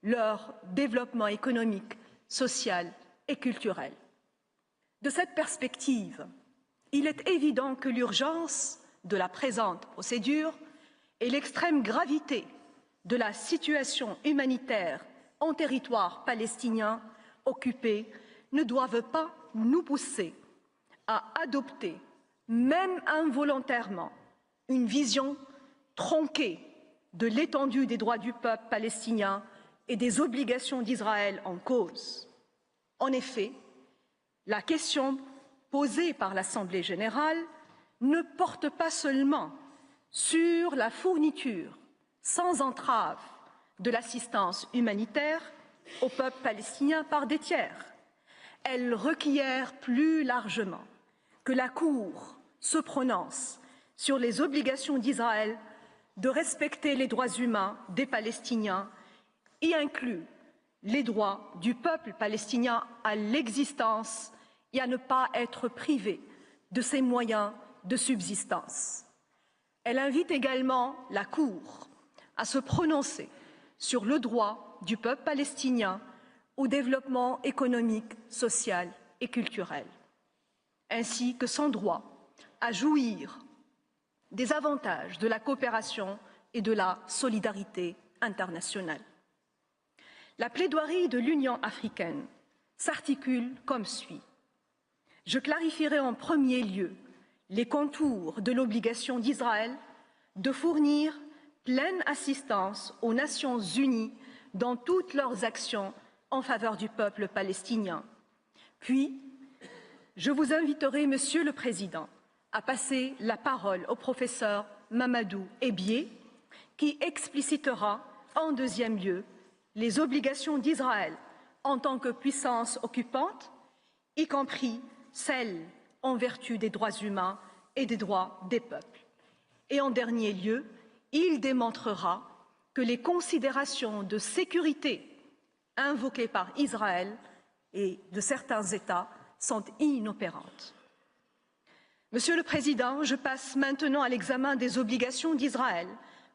leur développement économique, social et culturel. De cette perspective, il est évident que l'urgence de la présente procédure et l'extrême gravité de la situation humanitaire en territoire palestinien occupé ne doivent pas nous pousser à adopter, même involontairement, une vision tronquée de l'étendue des droits du peuple palestinien et des obligations d'Israël en cause. En effet, la question posée par l'Assemblée générale ne porte pas seulement sur la fourniture sans entrave de l'assistance humanitaire au peuple palestinien par des tiers. Elle requiert plus largement que la Cour se prononce sur les obligations d'Israël de respecter les droits humains des Palestiniens, y inclut les droits du peuple palestinien à l'existence et à ne pas être privé de ses moyens de subsistance. Elle invite également la Cour à se prononcer sur le droit du peuple palestinien au développement économique, social et culturel, ainsi que son droit à jouir des avantages de la coopération et de la solidarité internationale. La plaidoirie de l'Union africaine s'articule comme suit. Je clarifierai en premier lieu les contours de l'obligation d'Israël de fournir pleine assistance aux Nations unies dans toutes leurs actions en faveur du peuple palestinien. Puis, je vous inviterai, Monsieur le Président, à passer la parole au professeur Mamadou Ebié, qui explicitera en deuxième lieu les obligations d'Israël en tant que puissance occupante, y compris celles en vertu des droits humains et des droits des peuples. Et en dernier lieu, il démontrera que les considérations de sécurité invoquées par Israël et de certains États sont inopérantes. Monsieur le Président, je passe maintenant à l'examen des obligations d'Israël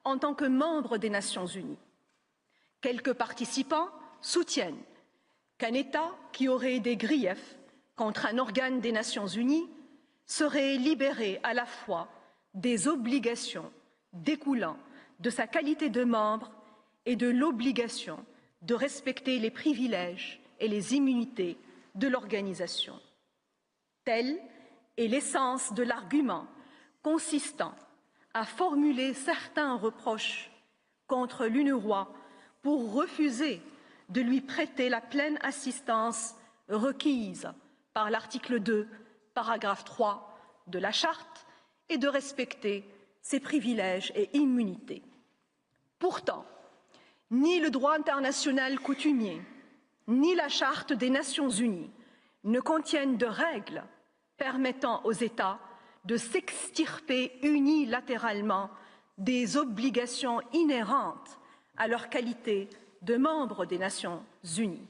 en tant que membre des Nations unies. Quelques participants soutiennent qu'un État qui aurait des griefs contre un organe des Nations unies serait libéré à la fois des obligations découlant de sa qualité de membre et de l'obligation de respecter les privilèges et les immunités de l'organisation. Telle est l'essence de l'argument consistant à formuler certains reproches contre l'UNRWA pour refuser de lui prêter la pleine assistance requise par l'article 2, paragraphe 3 de la Charte et de respecter ses privilèges et immunités. Pourtant, ni le droit international coutumier, ni la Charte des Nations unies ne contiennent de règles permettant aux États de s'extirper unilatéralement des obligations inhérentes à leur qualité de membres des Nations Unies,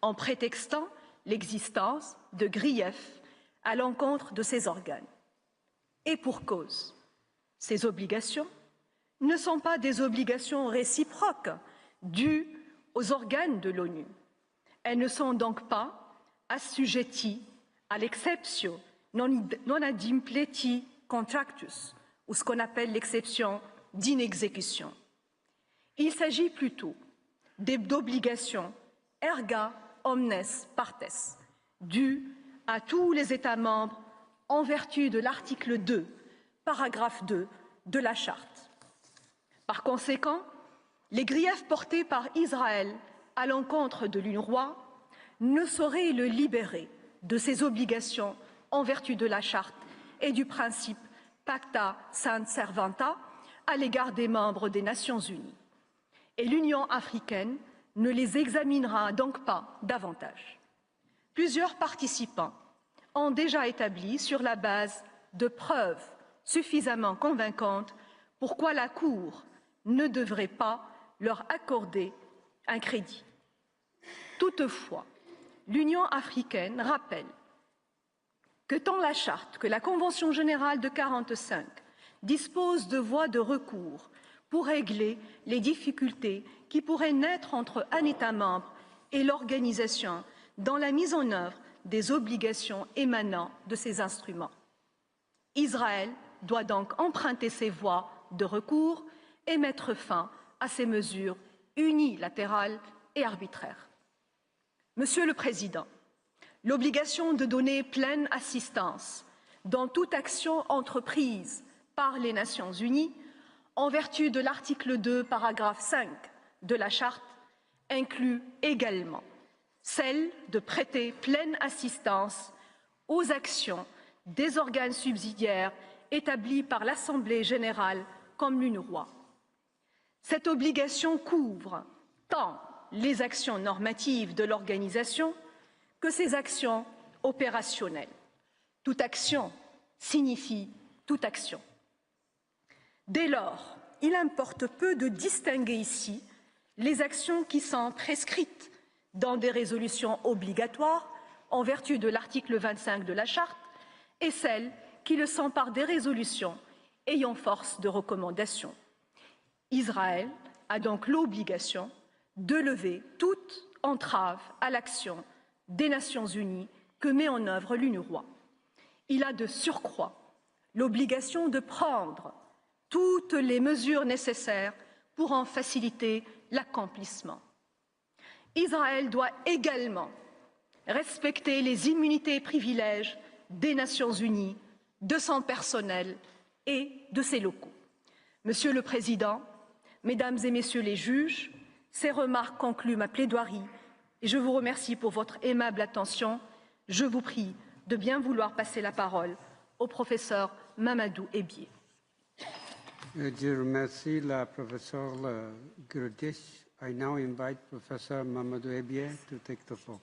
en prétextant l'existence de griefs à l'encontre de ces organes. Et pour cause, ces obligations ne sont pas des obligations réciproques dues aux organes de l'ONU. Elles ne sont donc pas assujetties à l'exception non adimpleti contractus, ou ce qu'on appelle l'exception d'inexécution. Il s'agit plutôt d'obligations erga omnes partes, dues à tous les États membres en vertu de l'article 2, paragraphe 2 de la Charte. Par conséquent, les griefs portés par Israël à l'encontre de l'UNRWA ne sauraient le libérer de ses obligations en vertu de la Charte et du principe pacta sunt servanda à l'égard des membres des Nations Unies. Et l'Union africaine ne les examinera donc pas davantage. Plusieurs participants ont déjà établi, sur la base de preuves suffisamment convaincantes, pourquoi la Cour ne devrait pas leur accorder un crédit. Toutefois, l'Union africaine rappelle que tant la Charte que la Convention générale de 1945 disposent de voies de recours pour régler les difficultés qui pourraient naître entre un État membre et l'organisation dans la mise en œuvre des obligations émanant de ces instruments. Israël doit donc emprunter ces voies de recours et mettre fin à ces mesures unilatérales et arbitraires. Monsieur le Président, l'obligation de donner pleine assistance dans toute action entreprise par les Nations Unies, en vertu de l'article 2, paragraphe 5 de la Charte, inclut également celle de prêter pleine assistance aux actions des organes subsidiaires établis par l'Assemblée générale comme l'UNRWA. Cette obligation couvre tant les actions normatives de l'organisation que ses actions opérationnelles. Toute action signifie toute action. Dès lors, il importe peu de distinguer ici les actions qui sont prescrites dans des résolutions obligatoires en vertu de l'article 25 de la Charte et celles qui le sont par des résolutions ayant force de recommandation. Israël a donc l'obligation de lever toute entrave à l'action des Nations Unies que met en œuvre l'UNRWA. Il a de surcroît l'obligation de prendre toutes les mesures nécessaires pour en faciliter l'accomplissement. Israël doit également respecter les immunités et privilèges des Nations Unies, de son personnel et de ses locaux. Monsieur le Président, Mesdames et Messieurs les juges, ces remarques concluent ma plaidoirie et je vous remercie pour votre aimable attention. Je vous prie de bien vouloir passer la parole au professeur Mamadou Ebié. Je remercie la professeure Grudish. I now invite Professor Mamadou Ebié to take the floor.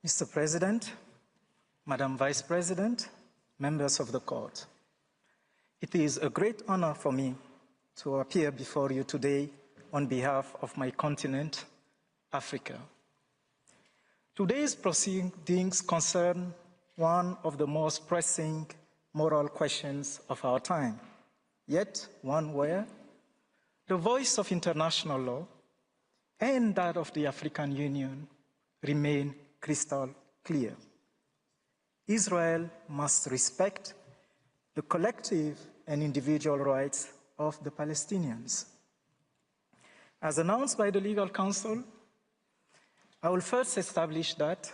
Mr. President, Madam Vice President, members of the court, it is a great honor for me to appear before you today on behalf of my continent, Africa. Today's proceedings concern one of the most pressing moral questions of our time, yet one where the voice of international law and that of the African Union remain crystal clear. Israel must respect the collective and individual rights of the Palestinians. As announced by the Legal Counsel, I will first establish that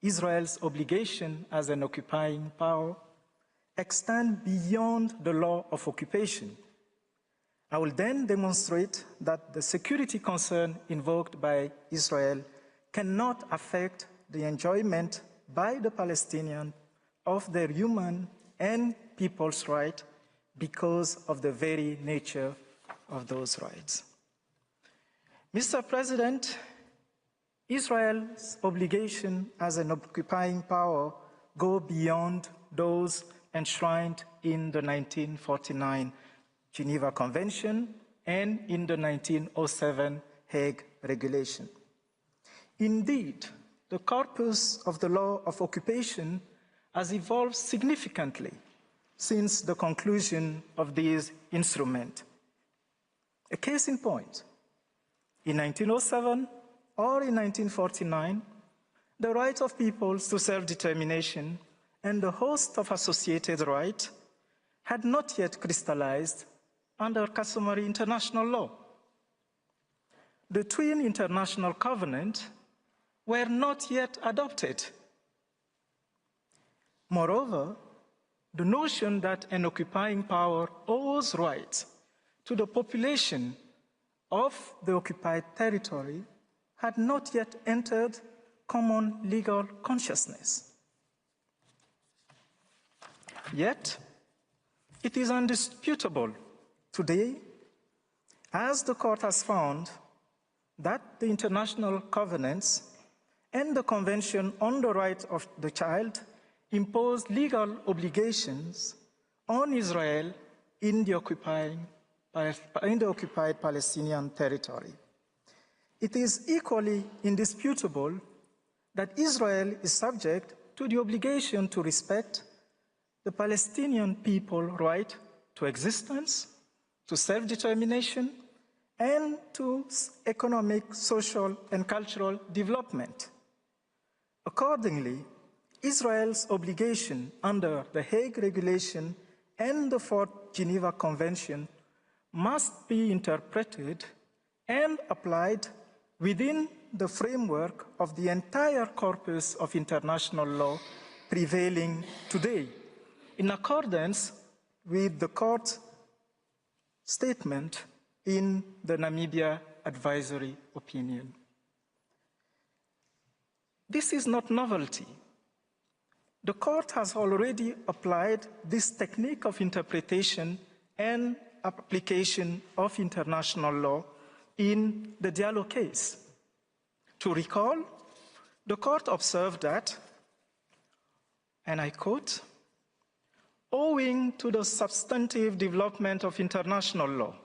Israel's obligation as an occupying power extend beyond the law of occupation. I will then demonstrate that the security concern invoked by Israel cannot affect the enjoyment by the Palestinians of their human and people's rights because of the very nature of those rights. Mr. President, Israel's obligation as an occupying power go beyond those enshrined in the 1949 Geneva Convention and in the 1907 Hague Regulation. Indeed, the corpus of the law of occupation has evolved significantly since the conclusion of these instruments. A case in point, in 1907 or in 1949, the right of peoples to self-determination and the host of associated rights had not yet crystallized under customary international law. The twin international covenants were not yet adopted. Moreover, the notion that an occupying power owes rights to the population of the occupied territory had not yet entered common legal consciousness. Yet, it is undisputable today, as the court has found, that the international covenants and the Convention on the Rights of the Child impose legal obligations on Israel in the occupied Palestinian territory. It is equally indisputable that Israel is subject to the obligation to respect the Palestinian people's right to existence, to self-determination, and to economic, social, and cultural development. Accordingly, Israel's obligation under the Hague Regulation and the Fourth Geneva Convention must be interpreted and applied within the framework of the entire corpus of international law prevailing today, in accordance with the court statement in the Namibia advisory opinion. This is not novelty. The court has already applied this technique of interpretation and application of international law in the Diallo case. To recall, the court observed that, and I quote, "Owing to the substantive development of international law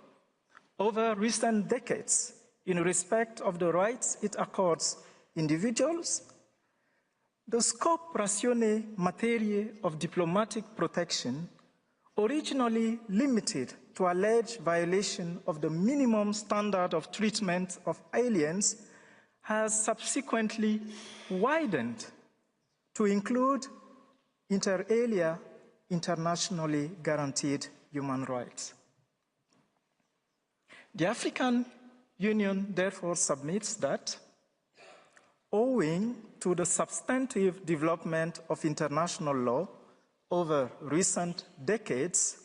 over recent decades in respect of the rights it accords individuals, the scope ratione materiae of diplomatic protection, originally limited to alleged violation of the minimum standard of treatment of aliens, has subsequently widened to include inter alia internationally guaranteed human rights." The African Union therefore submits that, owing to the substantive development of international law over recent decades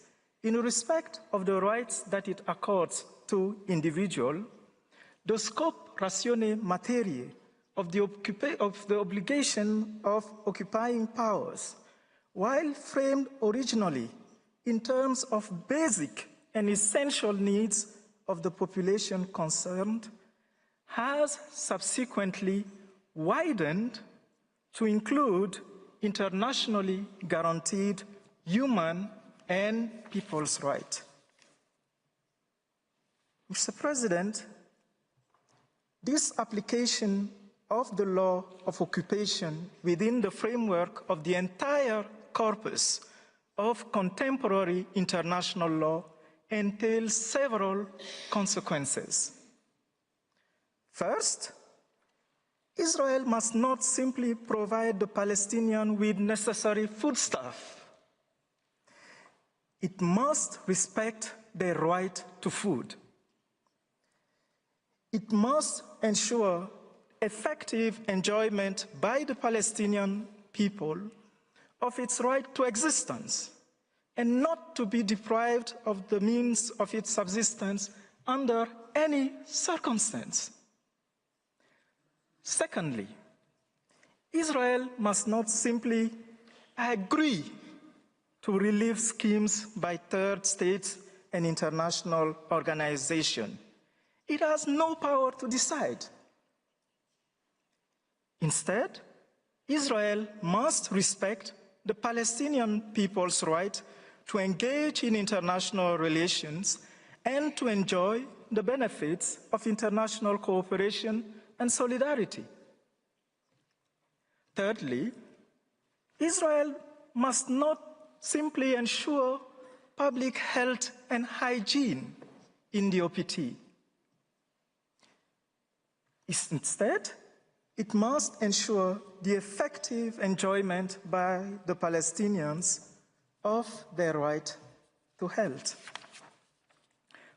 in respect of the rights that it accords to individuals, the scope ratione materiae of the obligation of occupying powers, while framed originally in terms of basic and essential needs of the population concerned, has subsequently widened to include internationally guaranteed human and people's rights. Mr. President, this application of the law of occupation within the framework of the entire corpus of contemporary international law entails several consequences. First, Israel must not simply provide the Palestinians with necessary foodstuff. It must respect their right to food. It must ensure effective enjoyment by the Palestinian people of its right to existence and not to be deprived of the means of its subsistence under any circumstance. Secondly, Israel must not simply agree to relief schemes by third states and international organizations. It has no power to decide. Instead, Israel must respect the Palestinian people's right to engage in international relations and to enjoy the benefits of international cooperation and solidarity. Thirdly, Israel must not simply ensure public health and hygiene in the OPT. Instead, it must ensure the effective enjoyment by the Palestinians of their right to health.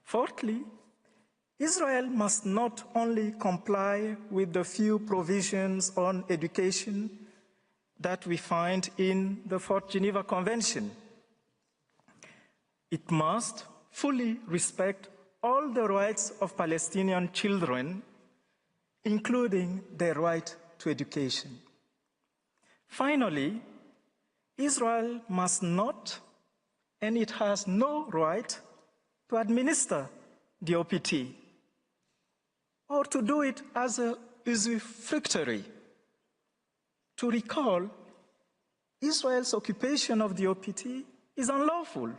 Fourthly, Israel must not only comply with the few provisions on education that we find in the Fourth Geneva Convention. It must fully respect all the rights of Palestinian children, including their right to education. Finally, Israel must not, and it has no right, to administer the OPT, or to do it as a usufructuary. To recall, Israel's occupation of the OPT is unlawful,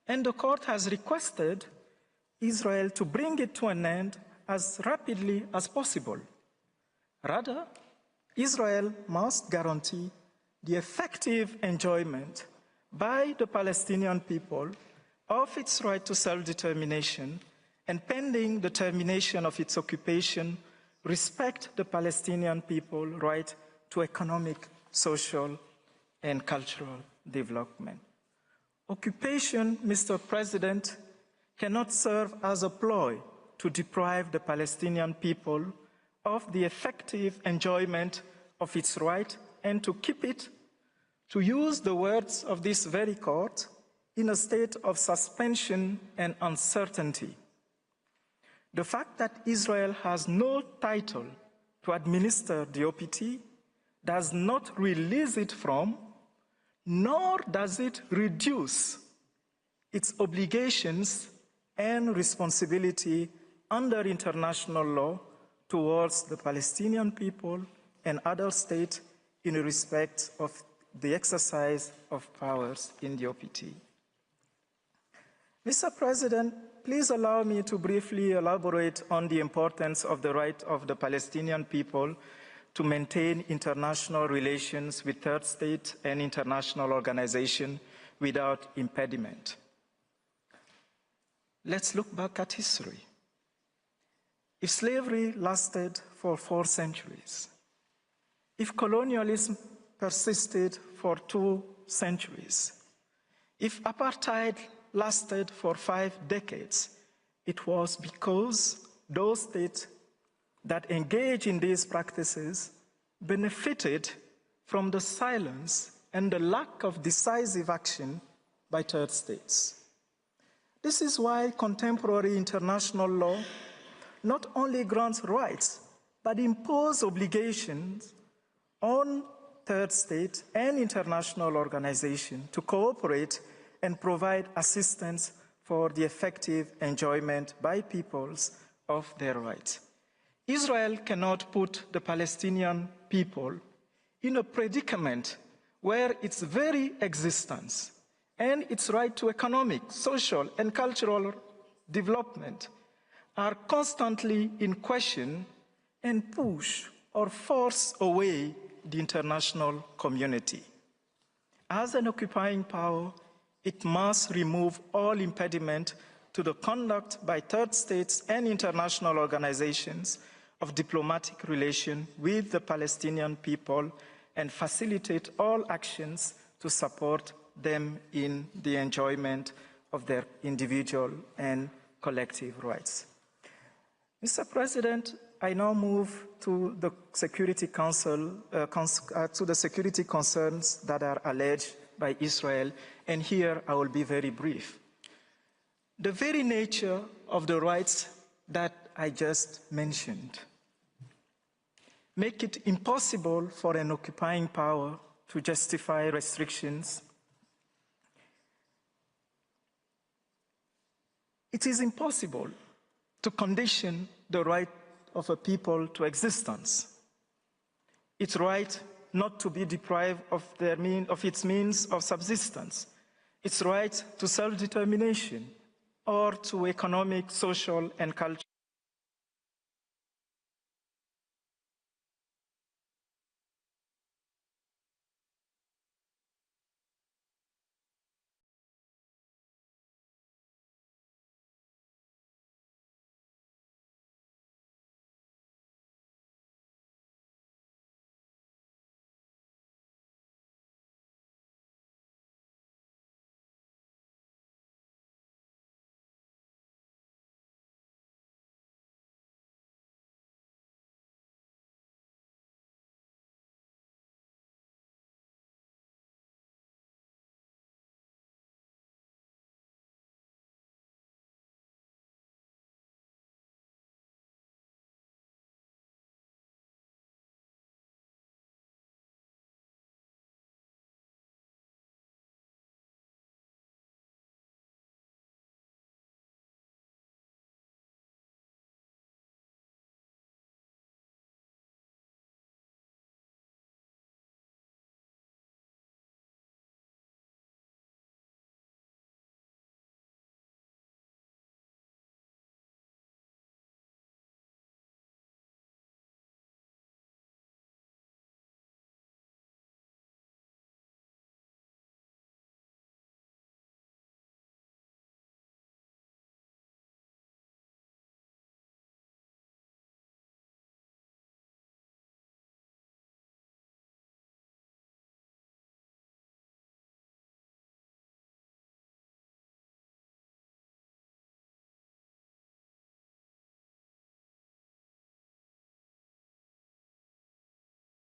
and the court has requested Israel to bring it to an end as rapidly as possible. Rather, Israel must guarantee the effective enjoyment by the Palestinian people of its right to self-determination, and pending the termination of its occupation, respect the Palestinian people's right to economic, social, and cultural development. Occupation, Mr. President, cannot serve as a ploy to deprive the Palestinian people of the effective enjoyment of its right and to keep it, to use the words of this very court, in a state of suspension and uncertainty. The fact that Israel has no title to administer the OPT does not release it from, nor does it reduce its obligations and responsibility under international law towards the Palestinian people and other states in respect of the exercise of powers in the OPT. Mr. President, please allow me to briefly elaborate on the importance of the right of the Palestinian people to maintain international relations with third states and international organizations without impediment. Let's look back at history. If slavery lasted for 4 centuries, if colonialism persisted for 2 centuries, if apartheid lasted for 5 decades, it was because those states that engage in these practices benefited from the silence and the lack of decisive action by third states. This is why contemporary international law not only grants rights, but imposes obligations on third states and international organizations to cooperate and provide assistance for the effective enjoyment by peoples of their rights. Israel cannot put the Palestinian people in a predicament where its very existence and its right to economic, social, and cultural development are constantly in question and push or force away the international community. As an occupying power, it must remove all impediment to the conduct by third states and international organizations of diplomatic relations with the Palestinian people and facilitate all actions to support them in the enjoyment of their individual and collective rights. Mr. President, I now move to the Security Council, to the security concerns that are alleged by Israel, and here I will be very brief. The very nature of the rights that I just mentioned make it impossible for an occupying power to justify restrictions. It is impossible to condition the right of a people to existence, its right not to be deprived of its means of subsistence, its right to self-determination, or to economic, social, and cultural